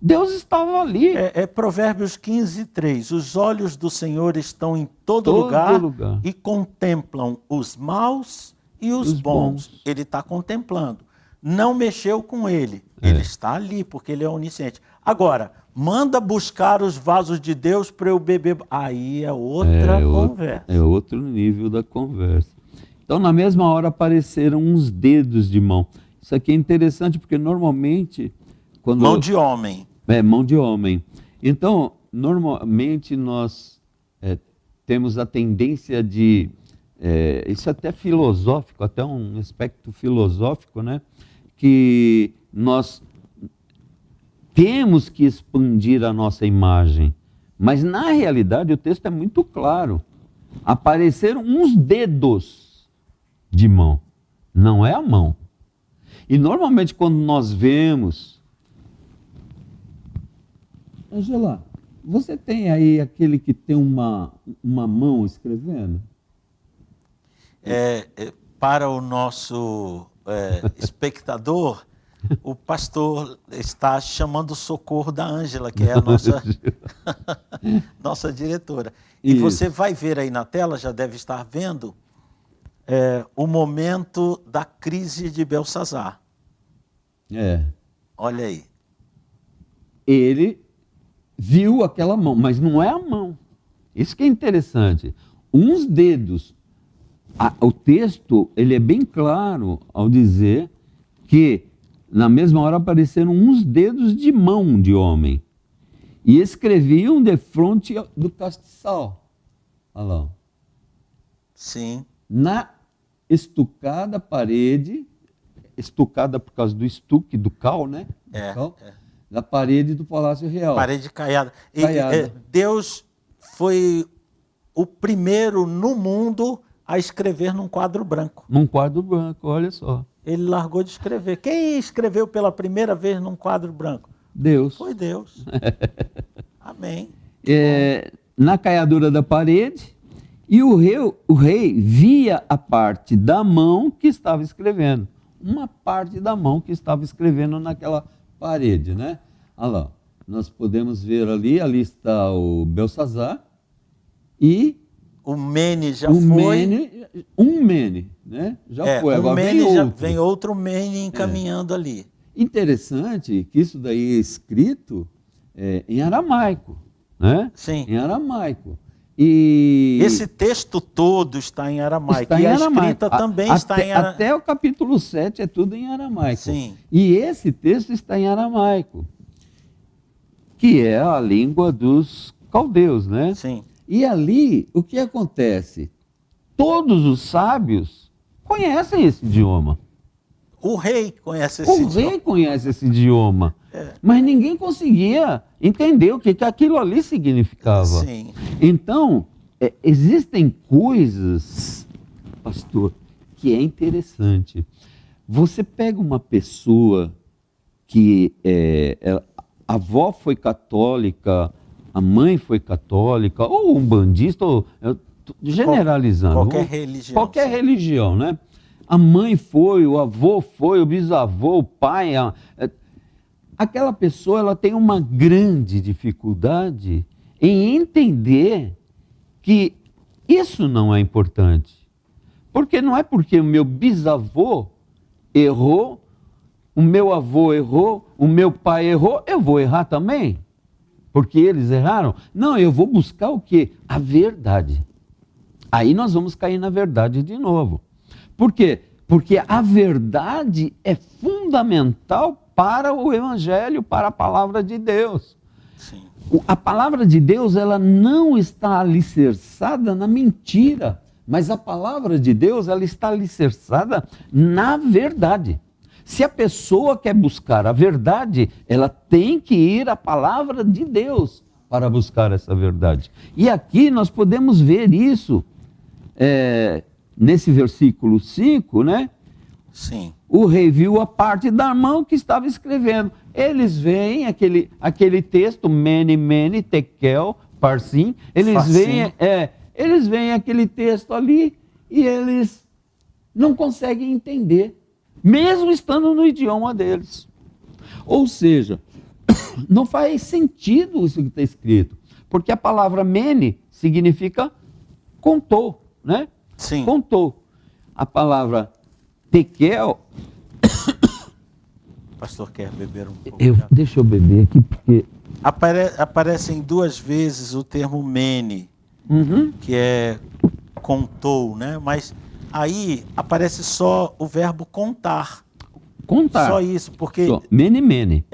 Deus estava ali. É Provérbios 15:3. Os olhos do Senhor estão em todo lugar e contemplam os maus e os bons. Ele está contemplando. Não mexeu com ele. Ele está ali, porque ele é onisciente. Agora, manda buscar os vasos de Deus para eu beber. Aí é outra conversa. É outro nível da conversa. Então, na mesma hora, apareceram uns dedos de mão. Isso aqui é interessante, porque normalmente... Mão de homem. Mão de homem. Então, normalmente nós temos a tendência de... isso é até filosófico, até um aspecto filosófico, né? Que nós temos que expandir a nossa imagem. Mas, na realidade, o texto é muito claro. Apareceram uns dedos de mão. Não é a mão. E, normalmente, quando nós vemos... Angela, você tem aí aquele que tem uma mão escrevendo? Para o nosso espectador, o pastor está chamando o socorro da Ângela, que é a nossa diretora. E Isso. você vai ver aí na tela, já deve estar vendo, o momento da crise de Belsazar. Olha aí. Ele viu aquela mão, mas não é a mão. Isso que é interessante. Uns dedos. O texto ele é bem claro ao dizer que na mesma hora apareceram uns dedos de mão de homem e escreviam defronte do castiçal. Olha lá. Sim. Na estucada parede, estucada por causa do estuque, do cal, né? Da parede do Palácio Real. Parede caiada. Deus foi o primeiro no mundo a escrever num quadro branco. Num quadro branco, olha só. Ele largou de escrever. Quem escreveu pela primeira vez num quadro branco? Deus. Foi Deus. Amém. Na caiadura da parede, e o rei via a parte da mão que estava escrevendo. Uma parte da mão que estava escrevendo naquela parede, né? Olha lá, nós podemos ver ali está o Belsazar e... O Mene já foi. Um Mene, né? Já foi, agora vem outro. Vem outro Mene encaminhando ali. Interessante que isso daí é escrito em aramaico, né? Sim. Em aramaico. E esse texto todo está em aramaico. Está em e a aramaico. escrita também está em aramaico. Até o capítulo 7 é tudo em aramaico. Sim. E esse texto está em aramaico, que é a língua dos caldeus, né? Sim. E ali, o que acontece? Todos os sábios conhecem esse idioma. O rei conhece esse idioma. O rei conhece esse idioma. Mas ninguém conseguia entender o que aquilo ali significava. Sim. Então, existem coisas, pastor, que é interessante. Você pega uma pessoa que a avó foi católica, a mãe foi católica, ou um bandista, generalizando. Qualquer religião. Qualquer religião, né? A mãe foi, o avô foi, o bisavô, o pai. Aquela pessoa ela tem uma grande dificuldade em entender que isso não é importante. Porque não é porque o meu bisavô errou, o meu avô errou, o meu pai errou, eu vou errar também. Porque eles erraram? Não, eu vou buscar o quê? A verdade. Aí nós vamos cair na verdade de novo. Por quê? Porque a verdade é fundamental para o Evangelho, para a palavra de Deus. Sim. A palavra de Deus ela não está alicerçada na mentira, mas a palavra de Deus ela está alicerçada na verdade. Se a pessoa quer buscar a verdade, ela tem que ir à palavra de Deus para buscar essa verdade. E aqui nós podemos ver isso, nesse versículo 5, né? Sim. O rei viu a parte da mão que estava escrevendo. Eles veem aquele texto, Mene, Mene, Tekel, Parsim, eles veem aquele texto ali e eles não conseguem entender, mesmo estando no idioma deles. Ou seja, não faz sentido isso que está escrito, porque a palavra mene significa contou, né? Sim. Contou. A palavra tekel, O pastor quer beber um pouco? deixa eu beber aqui, porque... Aparecem 2 vezes o termo mene, que é contou, né? Mas aí aparece só o verbo contar. Contar. Só isso, porque, Mene.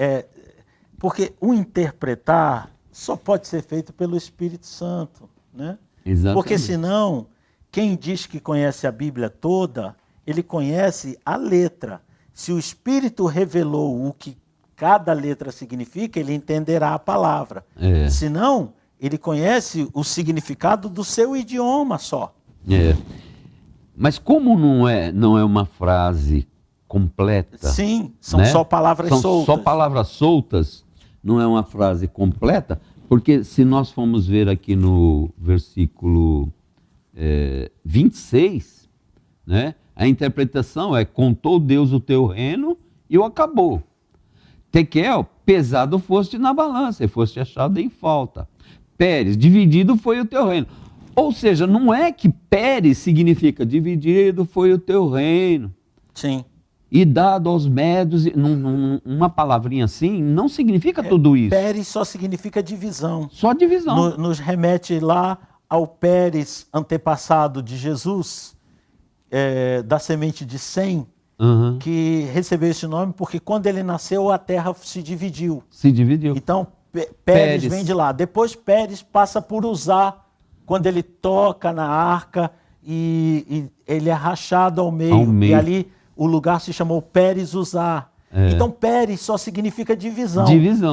porque o interpretar só pode ser feito pelo Espírito Santo, né? Exatamente. Porque senão, quem diz que conhece a Bíblia toda, ele conhece a letra. Se o Espírito revelou o que cada letra significa, ele entenderá a palavra. Senão, ele conhece o significado do seu idioma só. Mas como não é uma frase completa... Sim, são né? só palavras soltas. Só palavras soltas, não é uma frase completa, porque se nós formos ver aqui no versículo 26, né, a interpretação é: contou Deus o teu reino e o acabou. Tekel, pesado foste na balança e foste achado em falta. Pérez, dividido foi o teu reino. Ou seja, não é que Pérez significa dividido foi o teu reino. Sim. E dado aos médios, uma palavrinha assim, não significa tudo isso. Pérez só significa divisão. Só divisão. Nos remete lá ao Pérez antepassado de Jesus, da semente de Sem, que recebeu esse nome porque quando ele nasceu a terra se dividiu. Se dividiu. Então Pérez vem de lá. Depois Pérez passa por Uzá, quando ele toca na arca e ele é rachado ao meio. E ali o lugar se chamou Pérez Uzá. Então Pérez só significa divisão.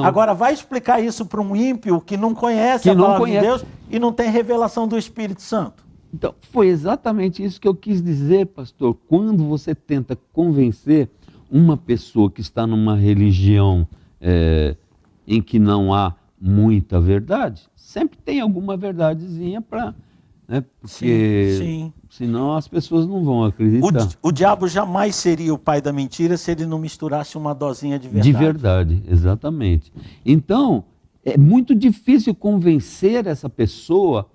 Agora vai explicar isso para um ímpio que não conhece a palavra de Deus e não tem revelação do Espírito Santo. Então, foi exatamente isso que eu quis dizer, pastor. Quando você tenta convencer uma pessoa que está numa religião em que não há muita verdade, sempre tem alguma verdadezinha para... Né, porque sim. Senão as pessoas não vão acreditar. O diabo jamais seria o pai da mentira se ele não misturasse uma dosinha de verdade. De verdade, exatamente. Então, é muito difícil convencer essa pessoa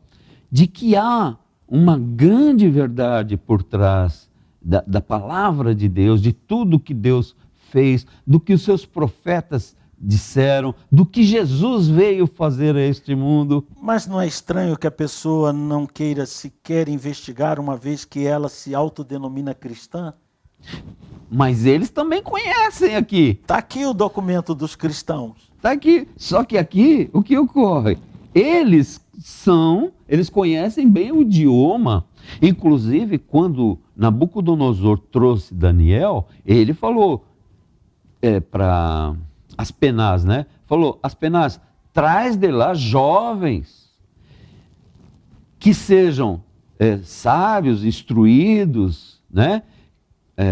de que há uma grande verdade por trás da palavra de Deus, de tudo que Deus fez, do que os seus profetas disseram, do que Jesus veio fazer a este mundo. Mas não é estranho que a pessoa não queira sequer investigar, uma vez que ela se autodenomina cristã? Mas eles também conhecem aqui. Está aqui o documento dos cristãos. Está aqui. Só que aqui, o que ocorre? Eles conhecem bem o idioma. Inclusive, quando Nabucodonosor trouxe Daniel, ele falou para Aspenaz, né? Falou: Aspenaz, traz de lá jovens que sejam sábios, instruídos, né?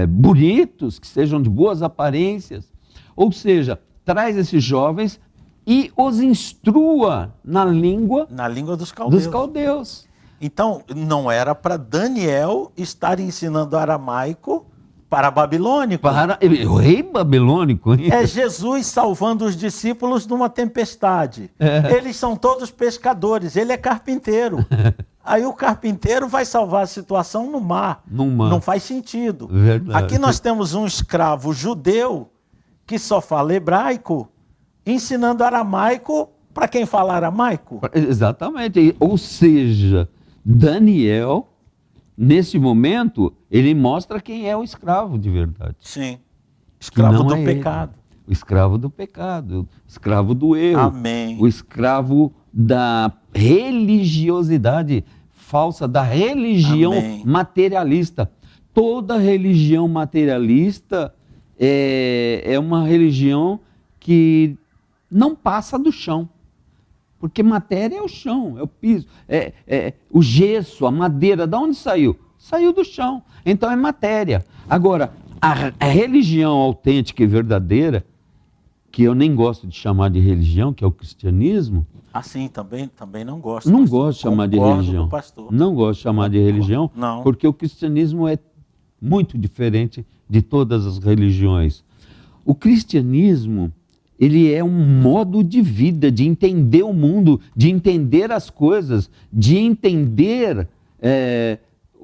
Bonitos, que sejam de boas aparências. Ou seja, traz esses jovens e os instrua na língua dos caldeus. Então, não era para Daniel estar ensinando aramaico para babilônico. O rei babilônico. Hein? É Jesus salvando os discípulos numa tempestade. Eles são todos pescadores, ele é carpinteiro. Aí o carpinteiro vai salvar a situação no mar. Não faz sentido. Verdade. Aqui nós temos um escravo judeu que só fala hebraico, ensinando aramaico para quem fala aramaico. Exatamente. Ou seja, Daniel, nesse momento, ele mostra quem é o escravo de verdade. Sim. Escravo do pecado. O escravo do pecado, o escravo do erro. Amém. O escravo da religiosidade falsa, da religião materialista. Toda religião materialista é uma religião que não passa do chão. Porque matéria é o chão, é o piso, o gesso, a madeira. De onde saiu? Saiu do chão. Então é matéria. Agora, a religião autêntica e verdadeira, que eu nem gosto de chamar de religião, que é o cristianismo. Assim, também não gosto. Não gosto de chamar de religião. Não gosto de chamar de religião, não. Porque o cristianismo é muito diferente de todas as religiões. O cristianismo, ele é um modo de vida, de entender o mundo, de entender as coisas, de entender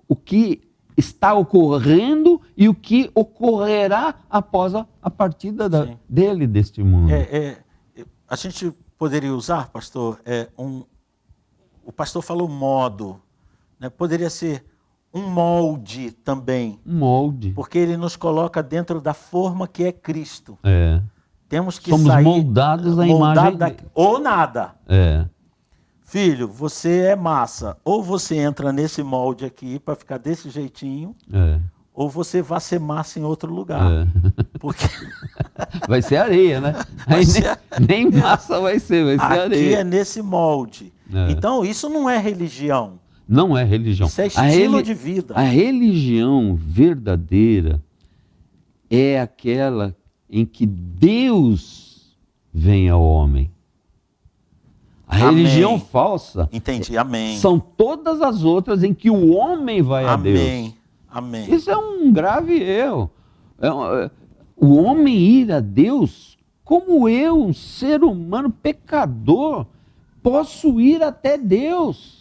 o que está ocorrendo e o que ocorrerá após a partida dele deste mundo. A gente poderia usar, pastor, o pastor falou modo, né? Poderia ser um molde também. Um molde. Porque ele nos coloca dentro da forma que é Cristo. Temos que Somos sair moldados à imagem dele. Ou nada. É. Filho, você é massa. Ou você entra nesse molde aqui para ficar desse jeitinho, ou você vai ser massa em outro lugar. Porque vai ser areia, né? Aí nem massa vai ser areia. Aqui é nesse molde. Então, isso não é religião. Não é religião. Isso é estilo de vida. A religião verdadeira é aquela em que Deus vem ao homem. A religião falsa, entendi, amém, são todas as outras em que o homem vai a Deus. Amém. Isso é um grave erro. O homem ir a Deus, como eu, um ser humano pecador, posso ir até Deus.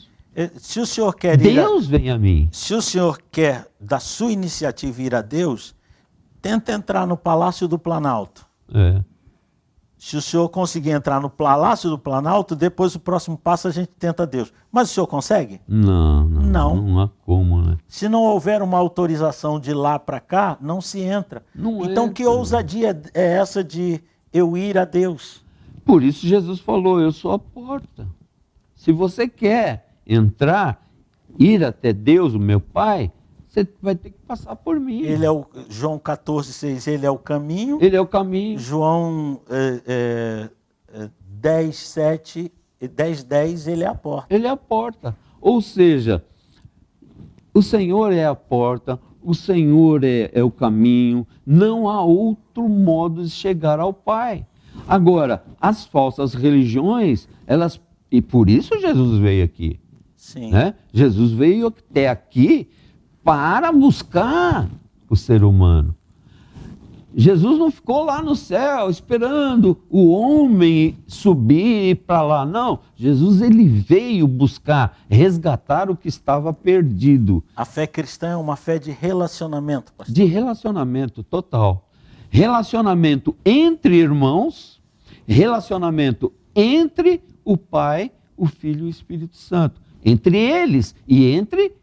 Se o senhor quer Deus vem a mim. Se o senhor quer, da sua iniciativa, ir a Deus, tenta entrar no Palácio do Planalto. Se o senhor conseguir entrar no Palácio do Planalto, depois o próximo passo a gente tenta Deus. Mas o senhor consegue? Não há como, né? Se não houver uma autorização de lá para cá, não se entra. Então que ousadia é essa de eu ir a Deus? Por isso Jesus falou, eu sou a porta. Se você quer entrar, ir até Deus, o meu Pai, você vai ter que passar por mim. Ele é o João 14,6, ele é o caminho. Ele é o caminho. João 10,7, 10,10, ele é a porta. Ele é a porta. Ou seja, o Senhor é a porta, o Senhor é o caminho, não há outro modo de chegar ao Pai. Agora, as falsas religiões, e por isso Jesus veio aqui. Sim. Né? Jesus veio até aqui para buscar o ser humano. Jesus não ficou lá no céu esperando o homem subir para lá, não. Jesus, ele veio buscar, resgatar o que estava perdido. A fé cristã é uma fé de relacionamento, pastor. De relacionamento total. Relacionamento entre irmãos, relacionamento entre o Pai, o Filho e o Espírito Santo. Entre eles e entre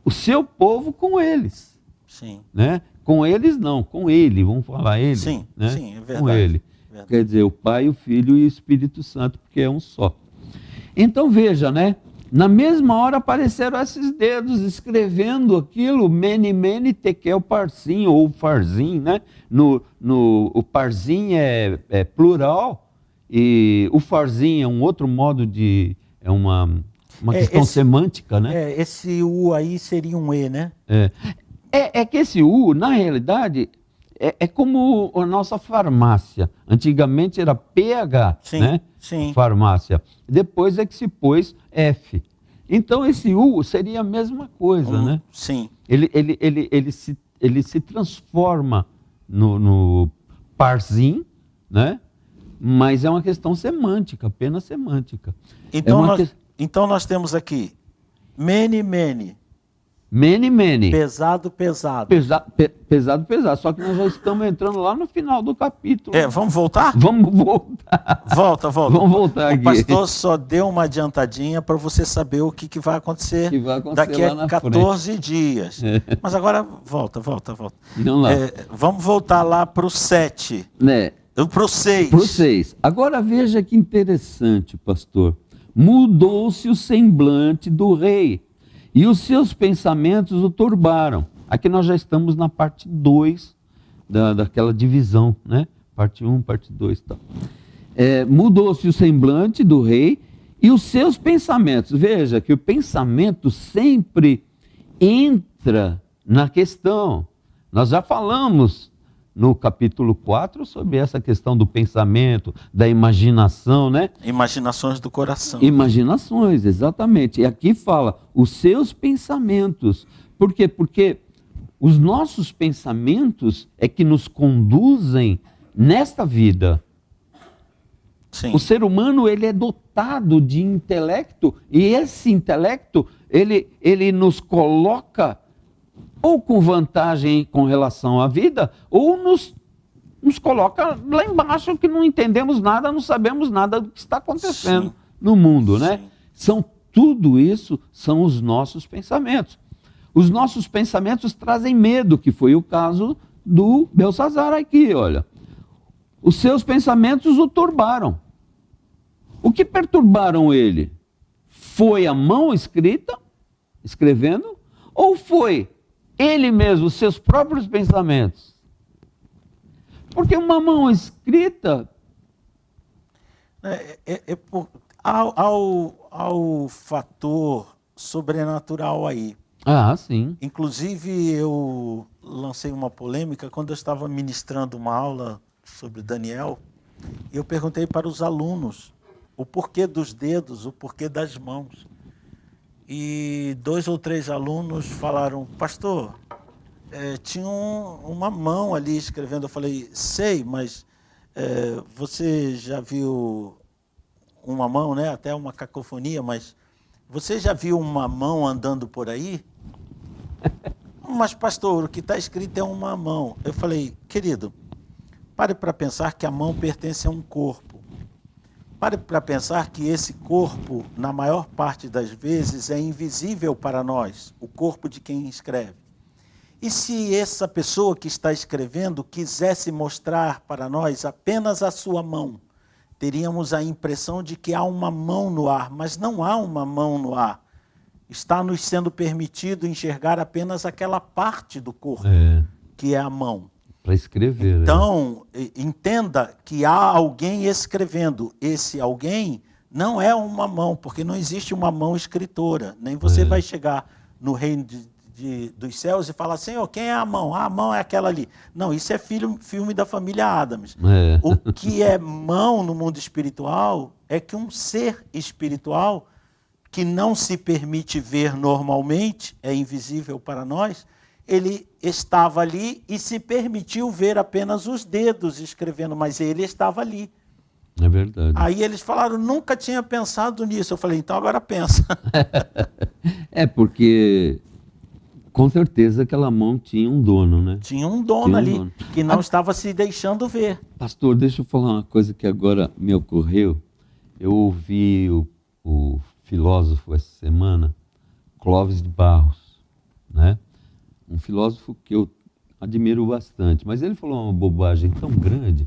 o seu povo com eles. Sim. Né? Com eles não, com ele, vamos falar ele. Sim, né? sim, é verdade. Com ele. Verdade. Quer dizer, o Pai, o Filho e o Espírito Santo, porque é um só. Então veja, né? Na mesma hora apareceram esses dedos escrevendo aquilo, mene, mene, tekel, parsim, ou farzim, né? O parsim é plural, e o farzim é um outro modo de... É uma questão semântica, né? Esse U aí seria um E, né? É que esse U, na realidade, é como a nossa farmácia. Antigamente era PH, sim, né? Sim. Farmácia. Depois é que se pôs F. Então esse U seria a mesma coisa, né? Sim. Ele se transforma no parsim, né? Mas é uma questão semântica, apenas semântica. Então nós temos aqui mene, mene. Mene, mene. Pesado, pesado. Pesado, pesado. Só que nós já estamos entrando lá no final do capítulo. Vamos voltar? Vamos voltar. Volta. Vamos voltar aqui. O pastor só deu uma adiantadinha para você saber o que vai acontecer, daqui a 14 dias. Mas agora volta. Vamos lá. Vamos voltar lá para o 7. Para o 6. Para o 6. Agora veja que interessante, pastor. Mudou-se o semblante do rei, e os seus pensamentos o turbaram. Aqui nós já estamos na parte 2 daquela divisão, né? Parte 1, parte 2. Tá. Mudou-se o semblante do rei e os seus pensamentos. Veja que o pensamento sempre entra na questão. Nós já falamos no capítulo 4 sobre essa questão do pensamento, da imaginação, né? Imaginações do coração. Imaginações, exatamente. E aqui fala os seus pensamentos. Por quê? Porque os nossos pensamentos é que nos conduzem nesta vida. Sim. O ser humano, ele é dotado de intelecto, e esse intelecto, ele nos coloca ou com vantagem com relação à vida, ou nos coloca lá embaixo, que não entendemos nada, não sabemos nada do que está acontecendo Sim. no mundo, né? Sim. Tudo isso são os nossos pensamentos. Os nossos pensamentos trazem medo, que foi o caso do Belsazar aqui, olha. Os seus pensamentos o turbaram. O que perturbaram ele? Foi a mão escrevendo, ou foi ele mesmo, os seus próprios pensamentos? Porque uma mão escrita... Há o fator sobrenatural aí. Ah, sim. Inclusive, eu lancei uma polêmica quando eu estava ministrando uma aula sobre Daniel, e eu perguntei para os alunos o porquê dos dedos, o porquê das mãos. E 2 ou 3 alunos falaram, pastor, tinha uma mão ali escrevendo. Eu falei, sei, mas você já viu uma mão, né? Até uma cacofonia, mas você já viu uma mão andando por aí? Mas, pastor, o que está escrito é uma mão. Eu falei, querido, pare para pensar que a mão pertence a um corpo. Pare para pensar que esse corpo, na maior parte das vezes, é invisível para nós, o corpo de quem escreve. E se essa pessoa que está escrevendo quisesse mostrar para nós apenas a sua mão, teríamos a impressão de que há uma mão no ar, mas não há uma mão no ar. Está nos sendo permitido enxergar apenas aquela parte do corpo, que é a mão. Para escrever. Então, entenda que há alguém escrevendo. Esse alguém não é uma mão, porque não existe uma mão escritora. Nem você vai chegar no reino dos céus e falar, Senhor, quem é a mão? Ah, a mão é aquela ali. Não, isso é filme da família Addams. O que é mão no mundo espiritual é que um ser espiritual que não se permite ver normalmente, é invisível para nós, ele estava ali e se permitiu ver apenas os dedos escrevendo, mas ele estava ali. É verdade. Aí eles falaram, nunca tinha pensado nisso. Eu falei, então agora pensa. Porque com certeza aquela mão tinha um dono, né? Tinha um dono ali, que não estava se deixando ver. Pastor, deixa eu falar uma coisa que agora me ocorreu. Eu ouvi o filósofo essa semana, Clóvis de Barros, né? Um filósofo que eu admiro bastante, mas ele falou uma bobagem tão grande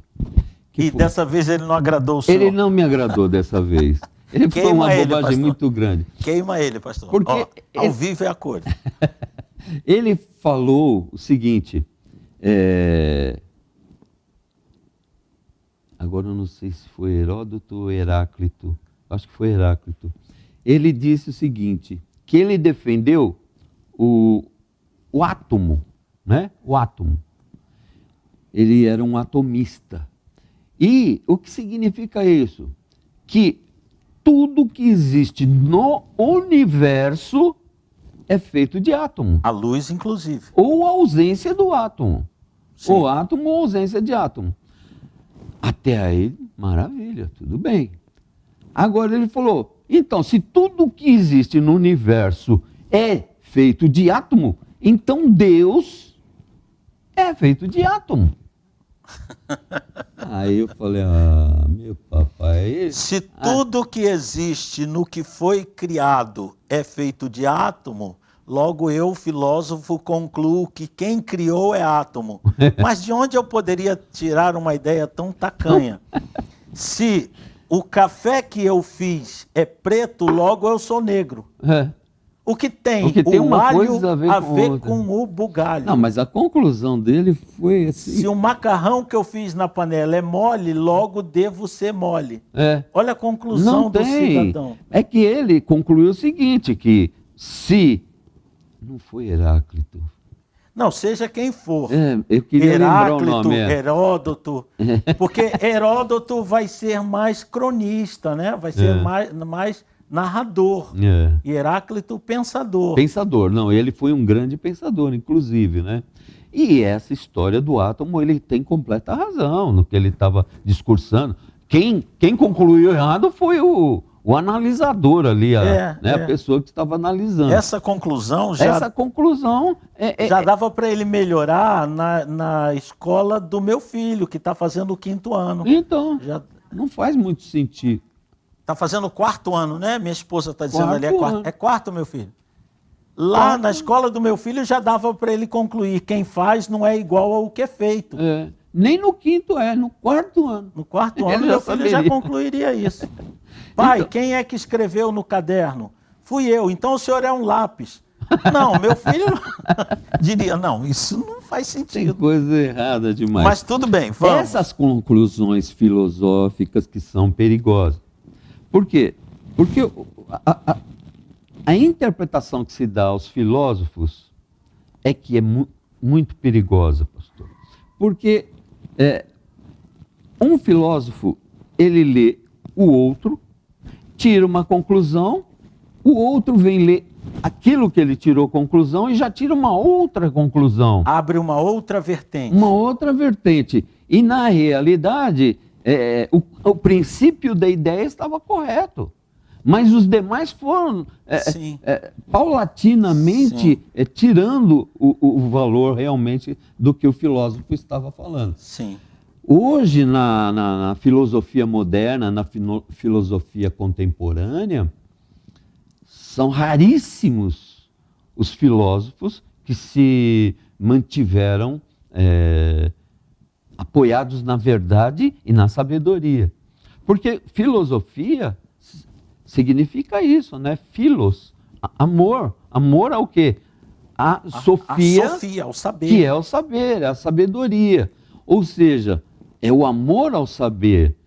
que dessa vez ele não agradou o senhor. Ele não me agradou dessa vez. Ele falou uma bobagem muito grande. Queima ele, pastor. Porque ao vivo é a cor. Ele falou o seguinte, agora eu não sei se foi Heródoto ou Heráclito, acho que foi Heráclito. Ele disse o seguinte, que ele defendeu o átomo, né? O átomo. Ele era um atomista. E o que significa isso? Que tudo que existe no universo é feito de átomo. A luz, inclusive. Ou a ausência do átomo. Sim. Ou átomo ou ausência de átomo. Até aí, maravilha, tudo bem. Agora ele falou, então, se tudo que existe no universo é feito de átomo, então Deus é feito de átomo. Aí eu falei, meu papai... Se tudo que existe no que foi criado é feito de átomo, logo eu, filósofo, concluo que quem criou é átomo. Mas de onde eu poderia tirar uma ideia tão tacanha? Se o café que eu fiz é preto, logo eu sou negro. O que tem o alho a ver com o bugalho. Não, mas a conclusão dele foi assim... Se o macarrão que eu fiz na panela é mole, logo devo ser mole. Olha a conclusão do cidadão. É que ele concluiu o seguinte, que se... Não foi Heráclito. Não, seja quem for. Eu queria lembrar o nome. Heródoto. Porque Heródoto vai ser mais cronista, né? Vai ser mais narrador. E Heráclito, pensador. Pensador, não, ele foi um grande pensador, inclusive, né? E essa história do átomo, ele tem completa razão no que ele estava discursando. Quem concluiu errado foi o analisador ali, a pessoa que estava analisando. Essa conclusão já dava para ele melhorar na escola do meu filho, que está fazendo o 5º ano. Então, não faz muito sentido. Está fazendo o 4º ano, né? Minha esposa está dizendo ali, é quarto, meu filho. Lá na escola do meu filho já dava para ele concluir, quem faz não é igual ao que é feito. Nem no 5º, no 4º ano. No 4º ano, meu filho já concluiria isso. Pai, então, quem é que escreveu no caderno? Fui eu, então o senhor é um lápis. Não, meu filho diria, não, isso não faz sentido. Tem coisa errada demais. Mas tudo bem, vamos. Essas conclusões filosóficas que são perigosas. Por quê? Porque a interpretação que se dá aos filósofos é que é muito perigosa, pastor. Porque um filósofo, ele lê o outro, tira uma conclusão, o outro vem ler aquilo que ele tirou conclusão e já tira uma outra conclusão. Abre uma outra vertente. Uma outra vertente. E, na realidade, o princípio da ideia estava correto. Mas os demais foram paulatinamente tirando o valor realmente do que o filósofo estava falando. Sim. Hoje, na filosofia moderna, na filosofia contemporânea, são raríssimos os filósofos que se mantiveram apoiados na verdade e na sabedoria. Porque filosofia significa isso, né? Philos, amor. Amor ao quê? A Sofia, ao saber. Que é o saber, é a sabedoria. Ou seja, é o amor ao saber.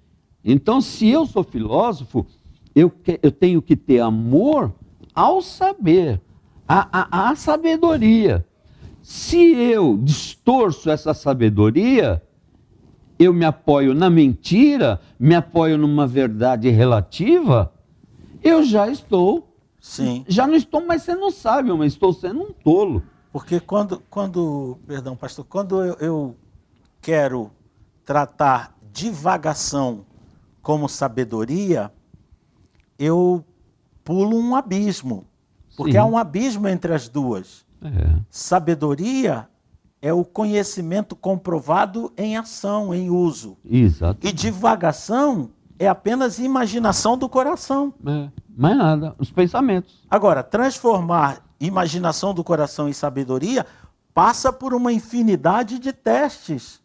Então, se eu sou filósofo, eu tenho que ter amor ao saber, à sabedoria. Se eu distorço essa sabedoria, eu me apoio na mentira, me apoio numa verdade relativa, eu já estou, já não estou mais sendo sábio, mas estou sendo um tolo. Porque perdão, pastor, quando eu quero tratar divagação como sabedoria, eu pulo um abismo, porque há um abismo entre as duas. Sabedoria é o conhecimento comprovado em ação, em uso. Exato. E divagação é apenas imaginação do coração. Mais nada, os pensamentos. Agora, transformar imaginação do coração em sabedoria passa por uma infinidade de testes,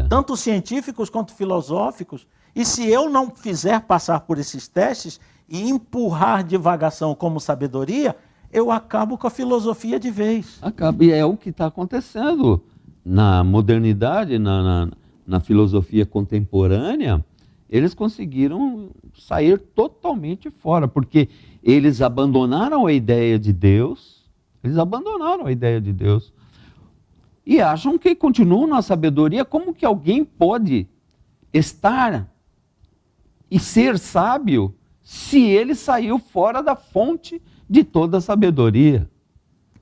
tanto científicos quanto filosóficos. E se eu não fizer passar por esses testes e empurrar divagação como sabedoria, eu acabo com a filosofia de vez. Acaba, e é o que está acontecendo na modernidade, na filosofia contemporânea. Eles conseguiram sair totalmente fora, porque eles abandonaram a ideia de Deus, e acham que continuam na sabedoria. Como que alguém pode estar e ser sábio se ele saiu fora da fonte de toda a sabedoria?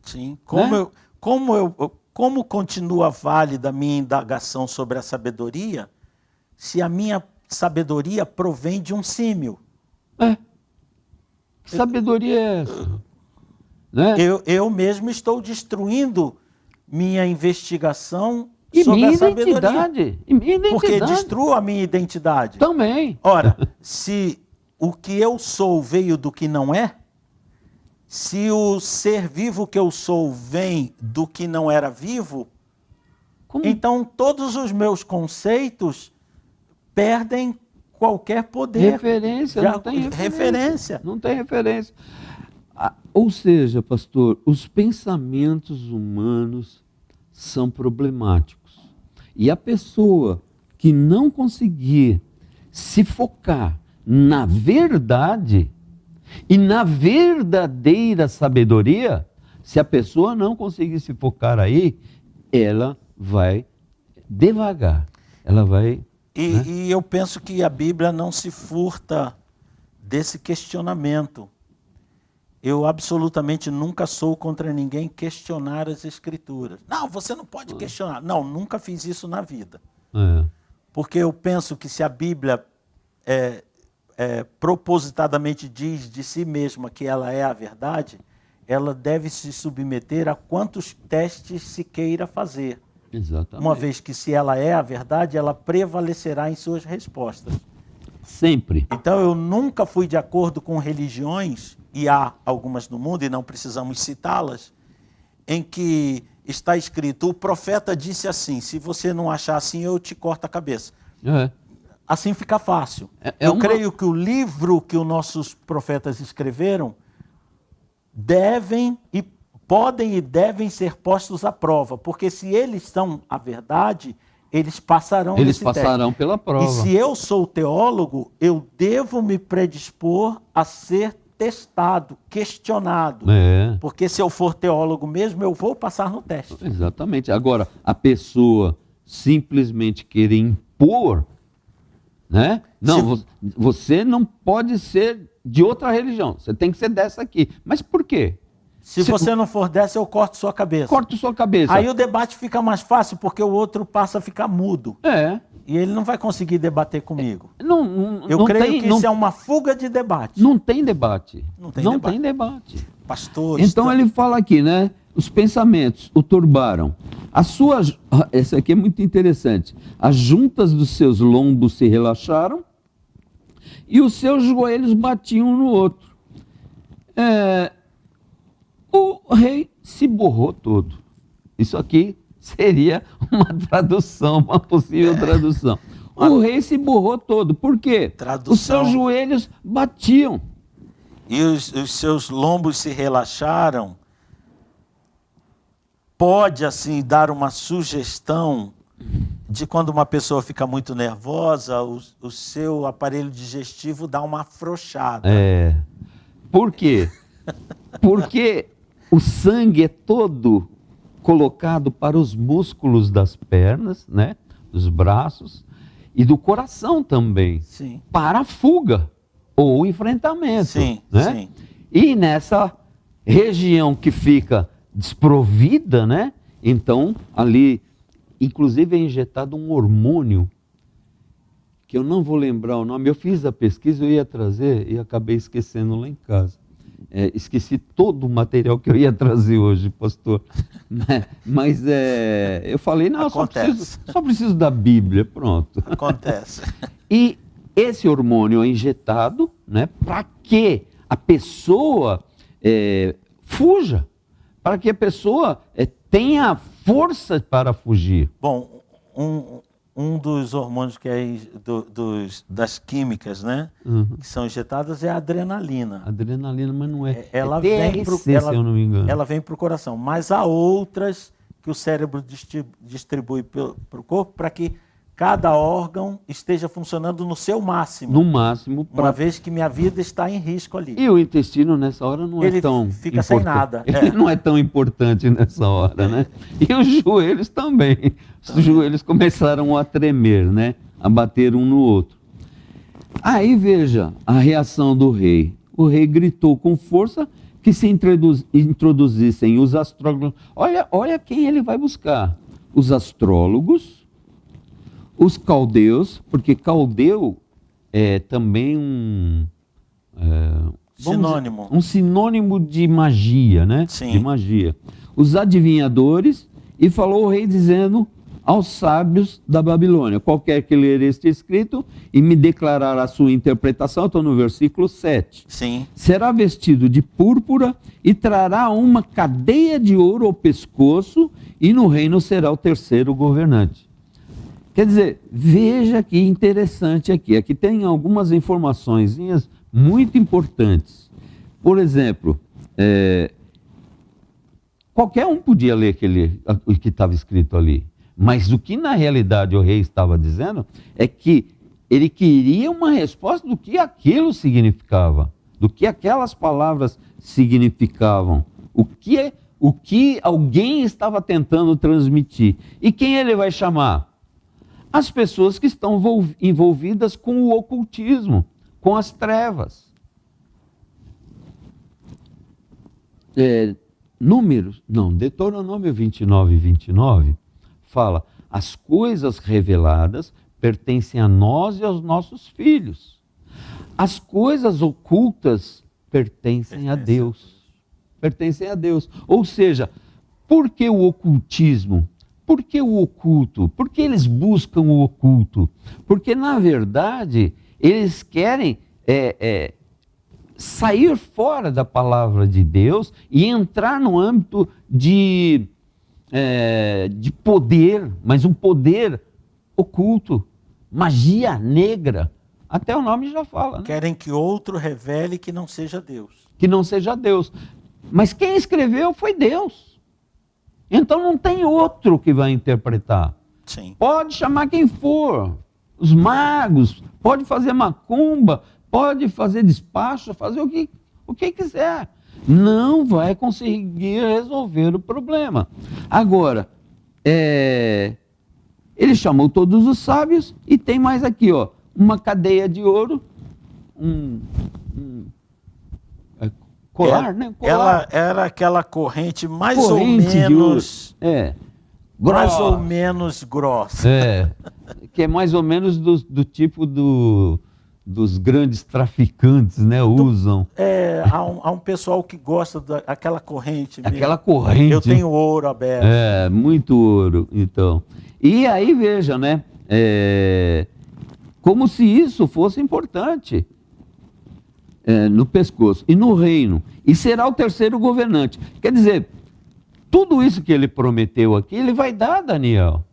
Sim, como continua válida a minha indagação sobre a sabedoria, se a minha sabedoria provém de um símil? Que sabedoria é essa? Né? Eu mesmo estou destruindo minha investigação e sobre minha a sabedoria. E minha identidade. Porque destruo a minha identidade. Também. Ora, se o que eu sou veio do que não é, se o ser vivo que eu sou vem do que não era vivo, então todos os meus conceitos perdem qualquer poder. Referência, não tem referência. Não tem referência. Ou seja, pastor, os pensamentos humanos são problemáticos. E a pessoa que não conseguir se focar na verdade e na verdadeira sabedoria, se a pessoa não conseguir se focar aí, ela vai devagar. Ela vai... E eu penso que a Bíblia não se furta desse questionamento. Eu absolutamente nunca sou contra ninguém questionar as escrituras. Não, você não pode questionar. Não, nunca fiz isso na vida. É. Porque eu penso que se a Bíblia propositadamente diz de si mesma que ela é a verdade, ela deve se submeter a quantos testes se queira fazer. Exatamente. Uma vez que se ela é a verdade, ela prevalecerá em suas respostas. Sempre. Então eu nunca fui de acordo com religiões, e há algumas no mundo, e não precisamos citá-las, em que está escrito, o profeta disse assim, se você não achar assim, eu te corto a cabeça. É. Assim fica fácil. Eu creio que o livro que os nossos profetas escreveram podem e devem ser postos à prova, porque se eles são a verdade, eles passarão Eles nesse passarão teste. pela prova. E se eu sou teólogo, eu devo me predispor a ser testado, questionado. É. Porque se eu for teólogo mesmo, eu vou passar no teste. Exatamente. Agora, a pessoa simplesmente querer impor, né? Não, você não pode ser de outra religião. Você tem que ser dessa aqui. Mas por quê? Se você não for dessa, eu corto sua cabeça. Corto sua cabeça. Aí o debate fica mais fácil, porque o outro passa a ficar mudo. É. E ele não vai conseguir debater comigo. Não Eu creio tem, que isso é uma fuga de debate. Não tem debate. Não tem não debate. tem debate. Pastores... Então ele fala aqui, né? Os pensamentos o turbaram. Essa aqui é muito interessante. As juntas dos seus lombos se relaxaram e os seus joelhos batiam um no outro. O rei se borrou todo. Isso aqui seria uma tradução, uma possível tradução. O rei se borrou todo. Por quê? Tradução. Os seus joelhos batiam. E os seus lombos se relaxaram. Pode, assim, dar uma sugestão de quando uma pessoa fica muito nervosa, o seu aparelho digestivo dá uma afrouxada. Por quê? Porque o sangue é todo colocado para os músculos das pernas, né? Dos braços e do coração também. Sim. Para a fuga ou enfrentamento. Sim, né? sim. E nessa região que fica desprovida, né? Então, ali, inclusive é injetado um hormônio, que eu não vou lembrar o nome. Eu fiz a pesquisa, eu ia trazer e acabei esquecendo lá em casa. Esqueci todo o material que eu ia trazer hoje, pastor. Mas eu falei, não, só preciso da Bíblia, pronto. Acontece. E esse hormônio é injetado, né, para que a pessoa fuja, para que a pessoa tenha força para fugir. Bom, um dos hormônios que é das químicas, né, que são injetadas é a adrenalina. Adrenalina, mas não é. Ela TRC, se eu não me engano. Ela vem para o coração, mas há outras que o cérebro distribui para o corpo para que cada órgão esteja funcionando no seu máximo. No máximo. Uma vez que minha vida está em risco ali. E o intestino nessa hora não é tão importante. Ele fica sem nada. Ele não é tão importante nessa hora, né? E os joelhos também. Os joelhos começaram a tremer, né? A bater um no outro. Aí veja a reação do rei. O rei gritou com força que se introduzissem os astrólogos. Olha quem ele vai buscar. Os astrólogos, os caldeus, porque caldeu é também sinônimo. Um sinônimo de magia, né? Sim. De magia. Os adivinhadores, e falou o rei dizendo aos sábios da Babilônia, qualquer que ler este escrito e me declarar a sua interpretação, estou no versículo 7. Sim. Será vestido de púrpura e trará uma cadeia de ouro ao pescoço e no reino será o terceiro governante. Quer dizer, veja que interessante aqui. Aqui tem algumas informações muito importantes. Por exemplo, qualquer um podia ler o que estava escrito ali. Mas o que na realidade o rei estava dizendo é que ele queria uma resposta do que aquilo significava, do que aquelas palavras significavam, o que alguém estava tentando transmitir. E quem ele vai chamar? As pessoas que estão envolvidas com o ocultismo, com as trevas. Deuteronômio 29, 29 fala: as coisas reveladas pertencem a nós e aos nossos filhos. As coisas ocultas pertencem a Deus. Pertencem a Deus. Ou seja, por que o ocultismo? Por que o oculto? Por que eles buscam o oculto? Porque, na verdade, eles querem sair fora da palavra de Deus e entrar no âmbito de poder, mas um poder oculto, magia negra. Até o nome já fala, né? Querem que outro revele que não seja Deus. Que não seja Deus. Mas quem escreveu foi Deus. Então não tem outro que vai interpretar. Sim. Pode chamar quem for, os magos, pode fazer macumba, pode fazer despacho, fazer o que quiser. Não vai conseguir resolver o problema. Agora, ele chamou todos os sábios e tem mais aqui, ó, uma cadeia de ouro, colar, né? Colar. Ela era aquela corrente mais ou menos grossa. Que é mais ou menos do tipo dos grandes traficantes, né? Usam. Há um pessoal que gosta daquela corrente mesmo. Aquela corrente. Eu tenho ouro aberto. Muito ouro, então. E aí, veja, né? Como se isso fosse importante. No pescoço e no reino, e será o terceiro governante. Quer dizer, tudo isso que ele prometeu aqui, ele vai dar a Daniel,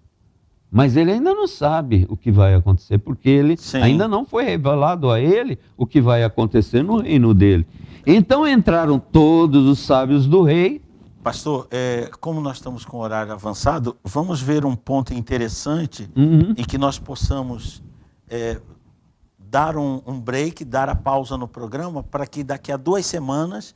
mas ele ainda não sabe o que vai acontecer, porque ele ainda não foi revelado a ele o que vai acontecer no reino dele. Então entraram todos os sábios do rei. Pastor, como nós estamos com o horário avançado, vamos ver um ponto interessante em que nós possamos dar um break, dar a pausa no programa, para que daqui a 2 semanas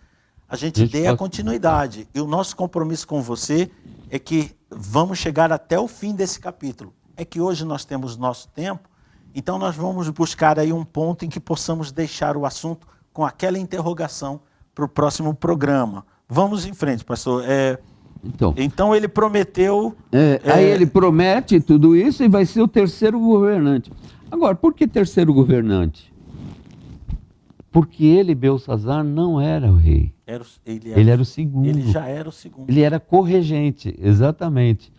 a gente dê a continuidade. E o nosso compromisso com você é que vamos chegar até o fim desse capítulo. É que hoje nós temos nosso tempo, então nós vamos buscar aí um ponto em que possamos deixar o assunto com aquela interrogação para o próximo programa. Vamos em frente, pastor. Então ele prometeu... Aí ele promete tudo isso e vai ser o terceiro governante. Agora, por que terceiro governante? Porque ele, Belsassar, não era o rei. Ele era o segundo. Ele já era o segundo. Ele era corregente, exatamente.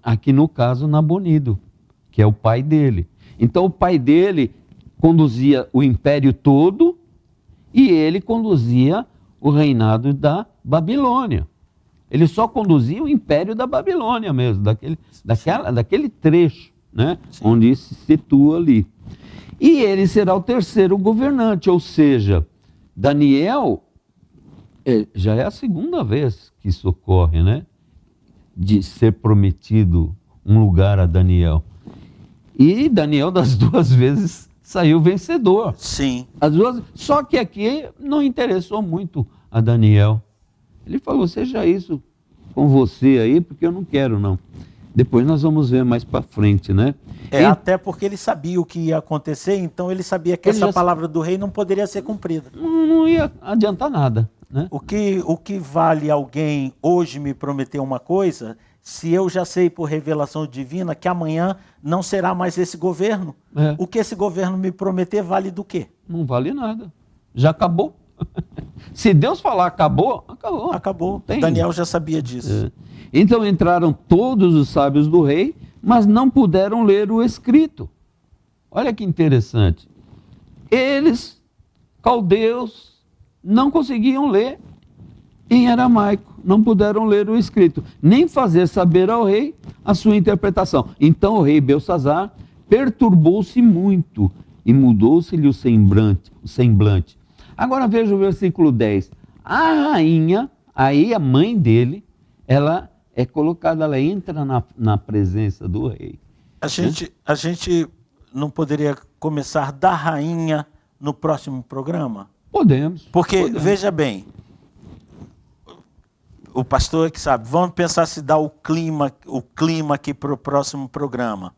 Aqui no caso, Nabonido, que é o pai dele. Então o pai dele conduzia o império todo e ele conduzia o reinado da Babilônia. Ele só conduzia o império da Babilônia mesmo, daquele trecho, né? Onde se situa ali. E ele será o terceiro governante, ou seja, Daniel, já é a segunda vez que isso ocorre, né? De ser prometido um lugar a Daniel. E Daniel, das 2 vezes, saiu vencedor. Sim. Só que aqui não interessou muito a Daniel. Ele falou, seja isso com você aí, porque eu não quero, não. Depois nós vamos ver mais para frente, né? Até porque ele sabia o que ia acontecer, então ele sabia que essa palavra do rei não poderia ser cumprida. Não ia adiantar nada, né? O que vale alguém hoje me prometer uma coisa, se eu já sei por revelação divina que amanhã não será mais esse governo? O que esse governo me prometer vale do quê? Não vale nada. Já acabou. Se Deus falar acabou, acabou. Acabou. Daniel já sabia disso. Então entraram todos os sábios do rei, mas não puderam ler o escrito. Olha que interessante. Eles, caldeus, não conseguiam ler em aramaico, não puderam ler o escrito, nem fazer saber ao rei a sua interpretação. Então o rei Belsassar perturbou-se muito e mudou-se-lhe o semblante. Agora veja o versículo 10. A rainha, aí a mãe dele, ela é colocada, ela entra na presença do rei. A gente não poderia começar da rainha no próximo programa? Podemos. Porque, veja bem, o pastor é que sabe, vamos pensar se dá o clima aqui para o próximo programa.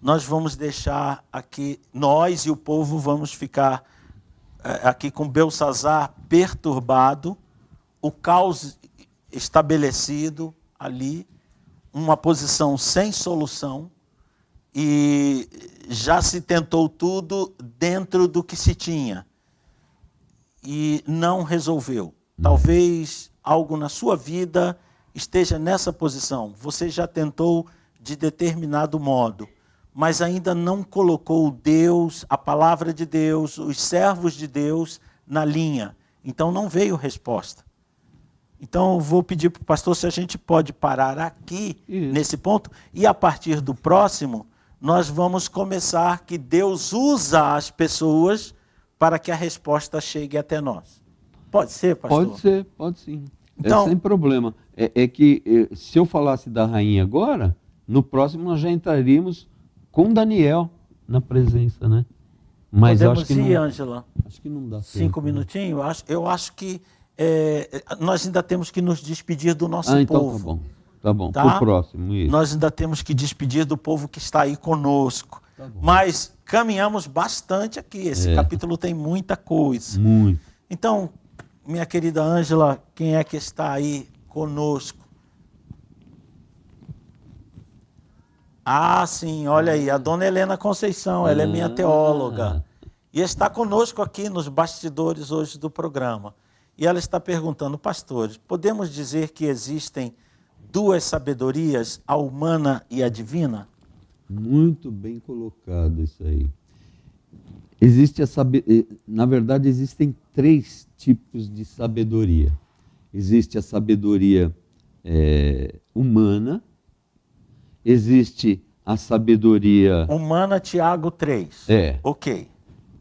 Nós vamos deixar aqui, nós e o povo vamos ficar aqui com Belsassar perturbado, o caos estabelecido ali, uma posição sem solução, e já se tentou tudo dentro do que se tinha e não resolveu. Talvez algo na sua vida esteja nessa posição. Você já tentou de determinado modo, mas ainda não colocou Deus, a palavra de Deus, os servos de Deus na linha. Então não veio resposta. Então eu vou pedir para o pastor se a gente pode parar aqui, nesse ponto, e a partir do próximo, nós vamos começar que Deus usa as pessoas para que a resposta chegue até nós. Pode ser, pastor? Pode sim. Então, sem problema. É que se eu falasse da rainha agora, no próximo nós já entraríamos com Daniel na presença, né? Mas podemos acho que ir, não, Ângela? acho que não dá 5 tempo, né? minutinhos? Eu acho que nós ainda temos que nos despedir do nosso então povo. Tá bom. Tá? Pro próximo, isso. Nós ainda temos que despedir do povo que está aí conosco. Tá bom. Mas caminhamos bastante aqui. Esse capítulo tem muita coisa. Muito. Então, minha querida Ângela, quem é que está aí conosco? Ah, sim, olha aí, a dona Helena Conceição, ela é minha teóloga. E está conosco aqui nos bastidores hoje do programa. E ela está perguntando, pastores, podemos dizer que existem duas sabedorias, a humana e a divina? Muito bem colocado isso aí. Na verdade, existem 3 tipos de sabedoria. Existe a sabedoria humana, existe a sabedoria... Humana, Tiago 3. Ok.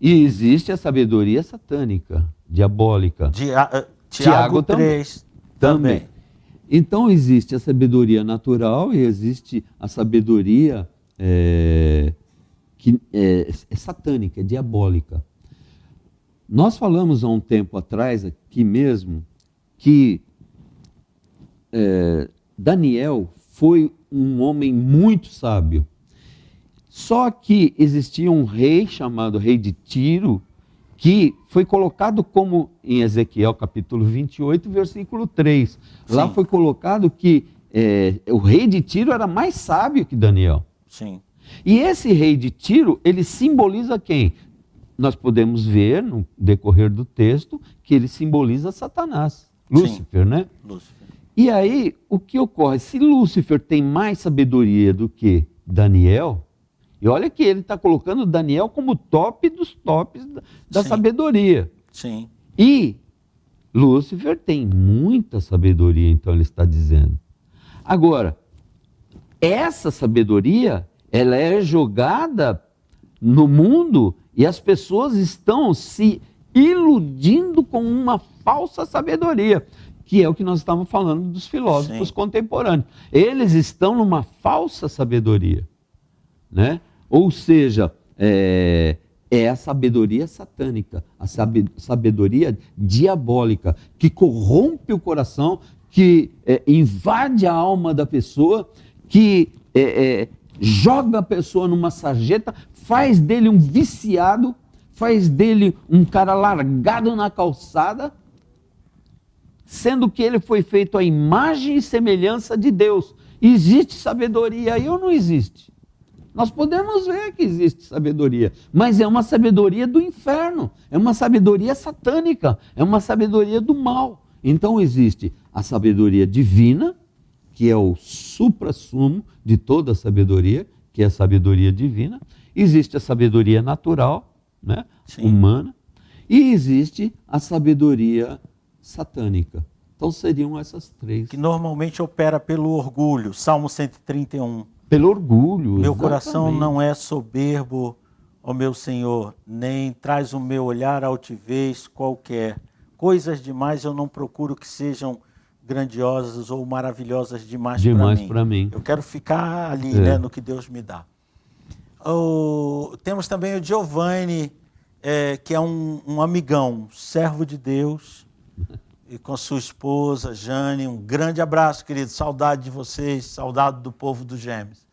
E existe a sabedoria satânica, diabólica. Tiago 3 também. Então existe a sabedoria natural e existe a sabedoria que é satânica, é diabólica. Nós falamos há um tempo atrás, aqui mesmo, que Daniel foi um homem muito sábio. Só que existia um rei chamado rei de Tiro, que foi colocado como, em Ezequiel capítulo 28, versículo 3. Sim. Lá foi colocado que o rei de Tiro era mais sábio que Daniel. Sim. E esse rei de Tiro, ele simboliza quem? Nós podemos ver, no decorrer do texto, que ele simboliza Satanás, Lúcifer, né? Lúcifer. E aí, o que ocorre? Se Lúcifer tem mais sabedoria do que Daniel, e olha que ele está colocando Daniel como top dos tops da Sim. sabedoria. Sim. E Lúcifer tem muita sabedoria, então ele está dizendo. Agora, essa sabedoria, ela é jogada no mundo e as pessoas estão se iludindo com uma falsa sabedoria, que é o que nós estávamos falando dos filósofos contemporâneos. Eles estão numa falsa sabedoria, né? Ou seja, é a sabedoria satânica, a sabedoria diabólica, que corrompe o coração, que invade a alma da pessoa, que joga a pessoa numa sarjeta, faz dele um viciado, faz dele um cara largado na calçada, sendo que ele foi feito à imagem e semelhança de Deus. Existe sabedoria aí ou não existe? Nós podemos ver que existe sabedoria, mas é uma sabedoria do inferno, é uma sabedoria satânica, é uma sabedoria do mal. Então existe a sabedoria divina, que é o suprassumo de toda a sabedoria, que é a sabedoria divina. Existe a sabedoria natural, né, humana, e existe a sabedoria satânica. Então seriam essas 3. Que normalmente opera pelo orgulho, Salmo 131. Pelo orgulho, Meu exatamente. coração não é soberbo, ó meu Senhor, nem traz o meu olhar altivez qualquer. Coisas demais eu não procuro que sejam grandiosas ou maravilhosas demais para mim. Eu quero ficar ali, né, no que Deus me dá. Temos também o Giovanni, que é um amigão, servo de Deus, e com sua esposa, Jane. Um grande abraço, querido. Saudade de vocês, saudade do povo dos Gêmeos.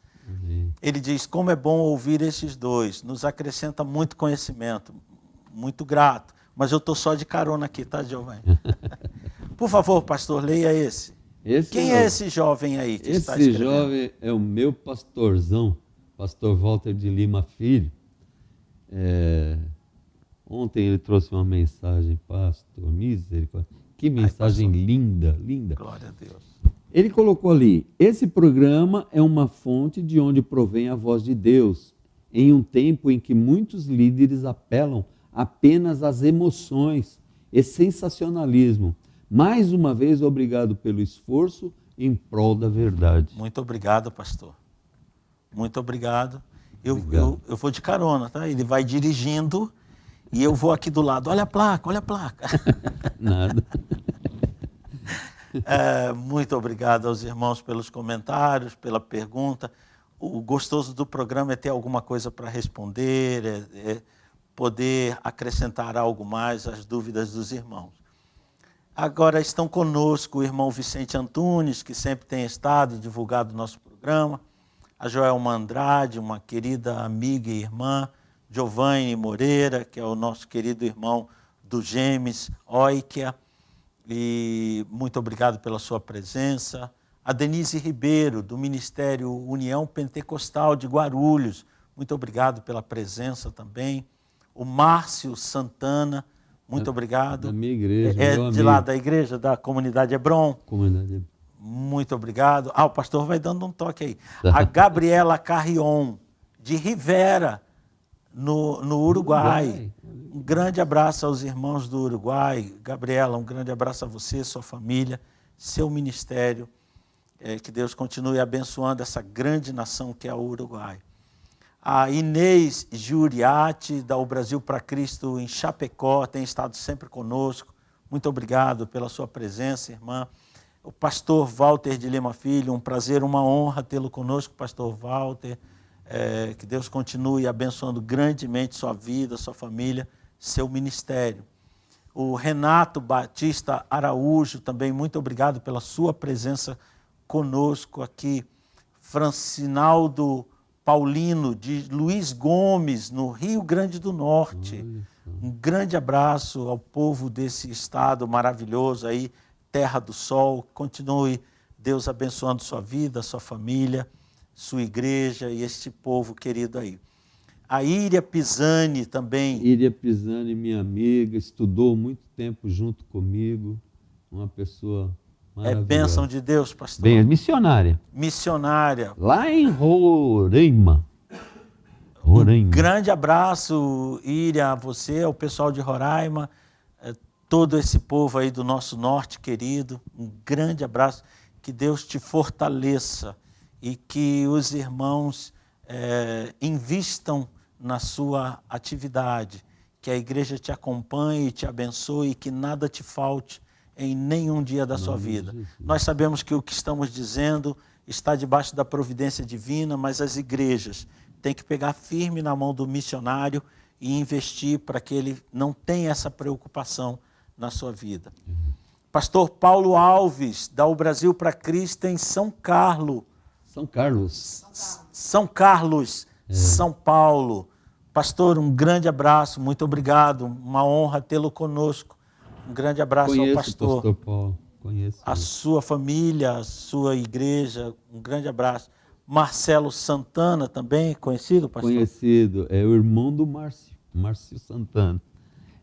Ele diz, como é bom ouvir esses dois, nos acrescenta muito conhecimento, muito grato. Mas eu estou só de carona aqui, tá, Giovanni? Por favor, pastor, leia esse. Quem é esse jovem aí que está Esse escrevendo? jovem é o meu pastorzão, pastor Walter de Lima Filho. Ontem ele trouxe uma mensagem, pastor, misericórdia. Que mensagem linda, linda. Glória a Deus. Ele colocou ali: esse programa é uma fonte de onde provém a voz de Deus, em um tempo em que muitos líderes apelam apenas às emoções e sensacionalismo. Mais uma vez, obrigado pelo esforço em prol da verdade. Muito obrigado, pastor. Muito obrigado. Eu vou de carona, tá? Ele vai dirigindo e eu vou aqui do lado. Olha a placa, olha a placa. Nada. Muito obrigado aos irmãos pelos comentários, pela pergunta. O gostoso do programa é ter alguma coisa para responder, poder acrescentar algo mais às dúvidas dos irmãos. Agora estão conosco o irmão Vicente Antunes, que sempre tem estado e divulgado o nosso programa, a Joelma Andrade, uma querida amiga e irmã, Giovanni Moreira, que é o nosso querido irmão do Gemes, Oikea, e muito obrigado pela sua presença. A Denise Ribeiro, do Ministério União Pentecostal de Guarulhos, muito obrigado pela presença também. O Márcio Santana, muito obrigado. Da minha igreja. De lá da igreja, da comunidade Hebron. Comunidade Hebron. Muito obrigado. O pastor vai dando um toque aí. A Gabriela Carrion, de Rivera, no Uruguai. Um grande abraço aos irmãos do Uruguai. Gabriela, um grande abraço a você, sua família, seu ministério. Que Deus continue abençoando essa grande nação que é o Uruguai. A Inês Giuriati, da O Brasil para Cristo, em Chapecó, tem estado sempre conosco. Muito obrigado pela sua presença, irmã. O pastor Walter de Lima Filho, um prazer, uma honra tê-lo conosco, pastor Walter. Que Deus continue abençoando grandemente sua vida, sua família, seu ministério. O Renato Batista Araújo, também muito obrigado pela sua presença conosco aqui. Francinaldo Paulino, de Luiz Gomes, no Rio Grande do Norte. Um grande abraço ao povo desse estado maravilhoso aí, Terra do Sol. Continue Deus abençoando sua vida, sua família, sua igreja e este povo querido aí. A Íria Pisani também. Íria Pisani, minha amiga, estudou muito tempo junto comigo, uma pessoa maravilhosa. Bênção de Deus, pastor. Bem, missionária. Missionária. Lá em Roraima. Um grande abraço, Íria, a você, ao pessoal de Roraima, todo esse povo aí do nosso norte querido. Um grande abraço. Que Deus te fortaleça e que os irmãos invistam na sua atividade, que a igreja te acompanhe e te abençoe e que nada te falte em nenhum dia da sua vida. Nós sabemos que o que estamos dizendo está debaixo da providência divina, mas as igrejas têm que pegar firme na mão do missionário e investir para que ele não tenha essa preocupação na sua vida. Pastor Paulo Alves, da O Brasil para Cristo, em São Carlos. São Carlos. São Carlos, São Paulo. Pastor, um grande abraço, muito obrigado, uma honra tê-lo conosco. Um grande abraço ao pastor. Pastor Paulo. Conheço. A sua família, a sua igreja, um grande abraço. Marcelo Santana também, conhecido, pastor? Conhecido, é o irmão do Márcio, Márcio Santana.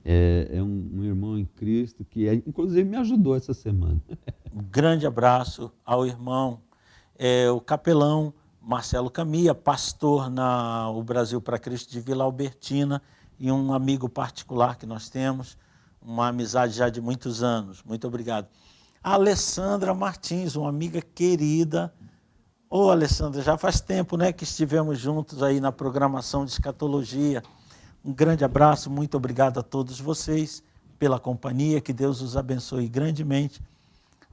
É um irmão em Cristo que, inclusive, me ajudou essa semana. Um grande abraço ao irmão, o capelão Marcelo Camia, pastor na O Brasil para Cristo de Vila Albertina, e um amigo particular que nós temos, uma amizade já de muitos anos. Muito obrigado. A Alessandra Martins, uma amiga querida. Alessandra, já faz tempo, né, que estivemos juntos aí na programação de escatologia. Um grande abraço, muito obrigado a todos vocês pela companhia, que Deus os abençoe grandemente.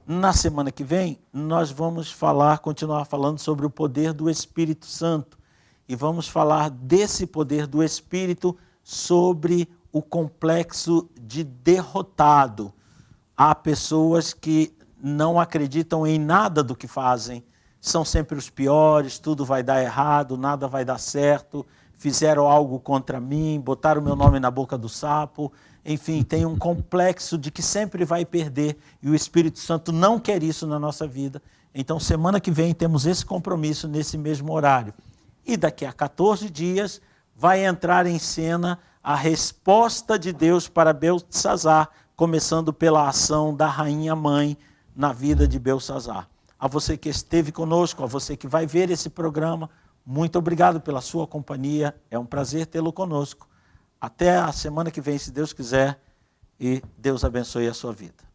Na semana que vem, nós vamos continuar falando sobre o poder do Espírito Santo. E vamos falar desse poder do Espírito sobre o complexo de derrotado. Há pessoas que não acreditam em nada do que fazem, são sempre os piores, tudo vai dar errado, nada vai dar certo, fizeram algo contra mim, botaram meu nome na boca do sapo, enfim, tem um complexo de que sempre vai perder e o Espírito Santo não quer isso na nossa vida. Então, semana que vem temos esse compromisso nesse mesmo horário. E daqui a 14 dias vai entrar em cena a resposta de Deus para Beltesazar, começando pela ação da rainha mãe na vida de Beltesazar. A você que esteve conosco, a você que vai ver esse programa, muito obrigado pela sua companhia, é um prazer tê-lo conosco. Até a semana que vem, se Deus quiser, e Deus abençoe a sua vida.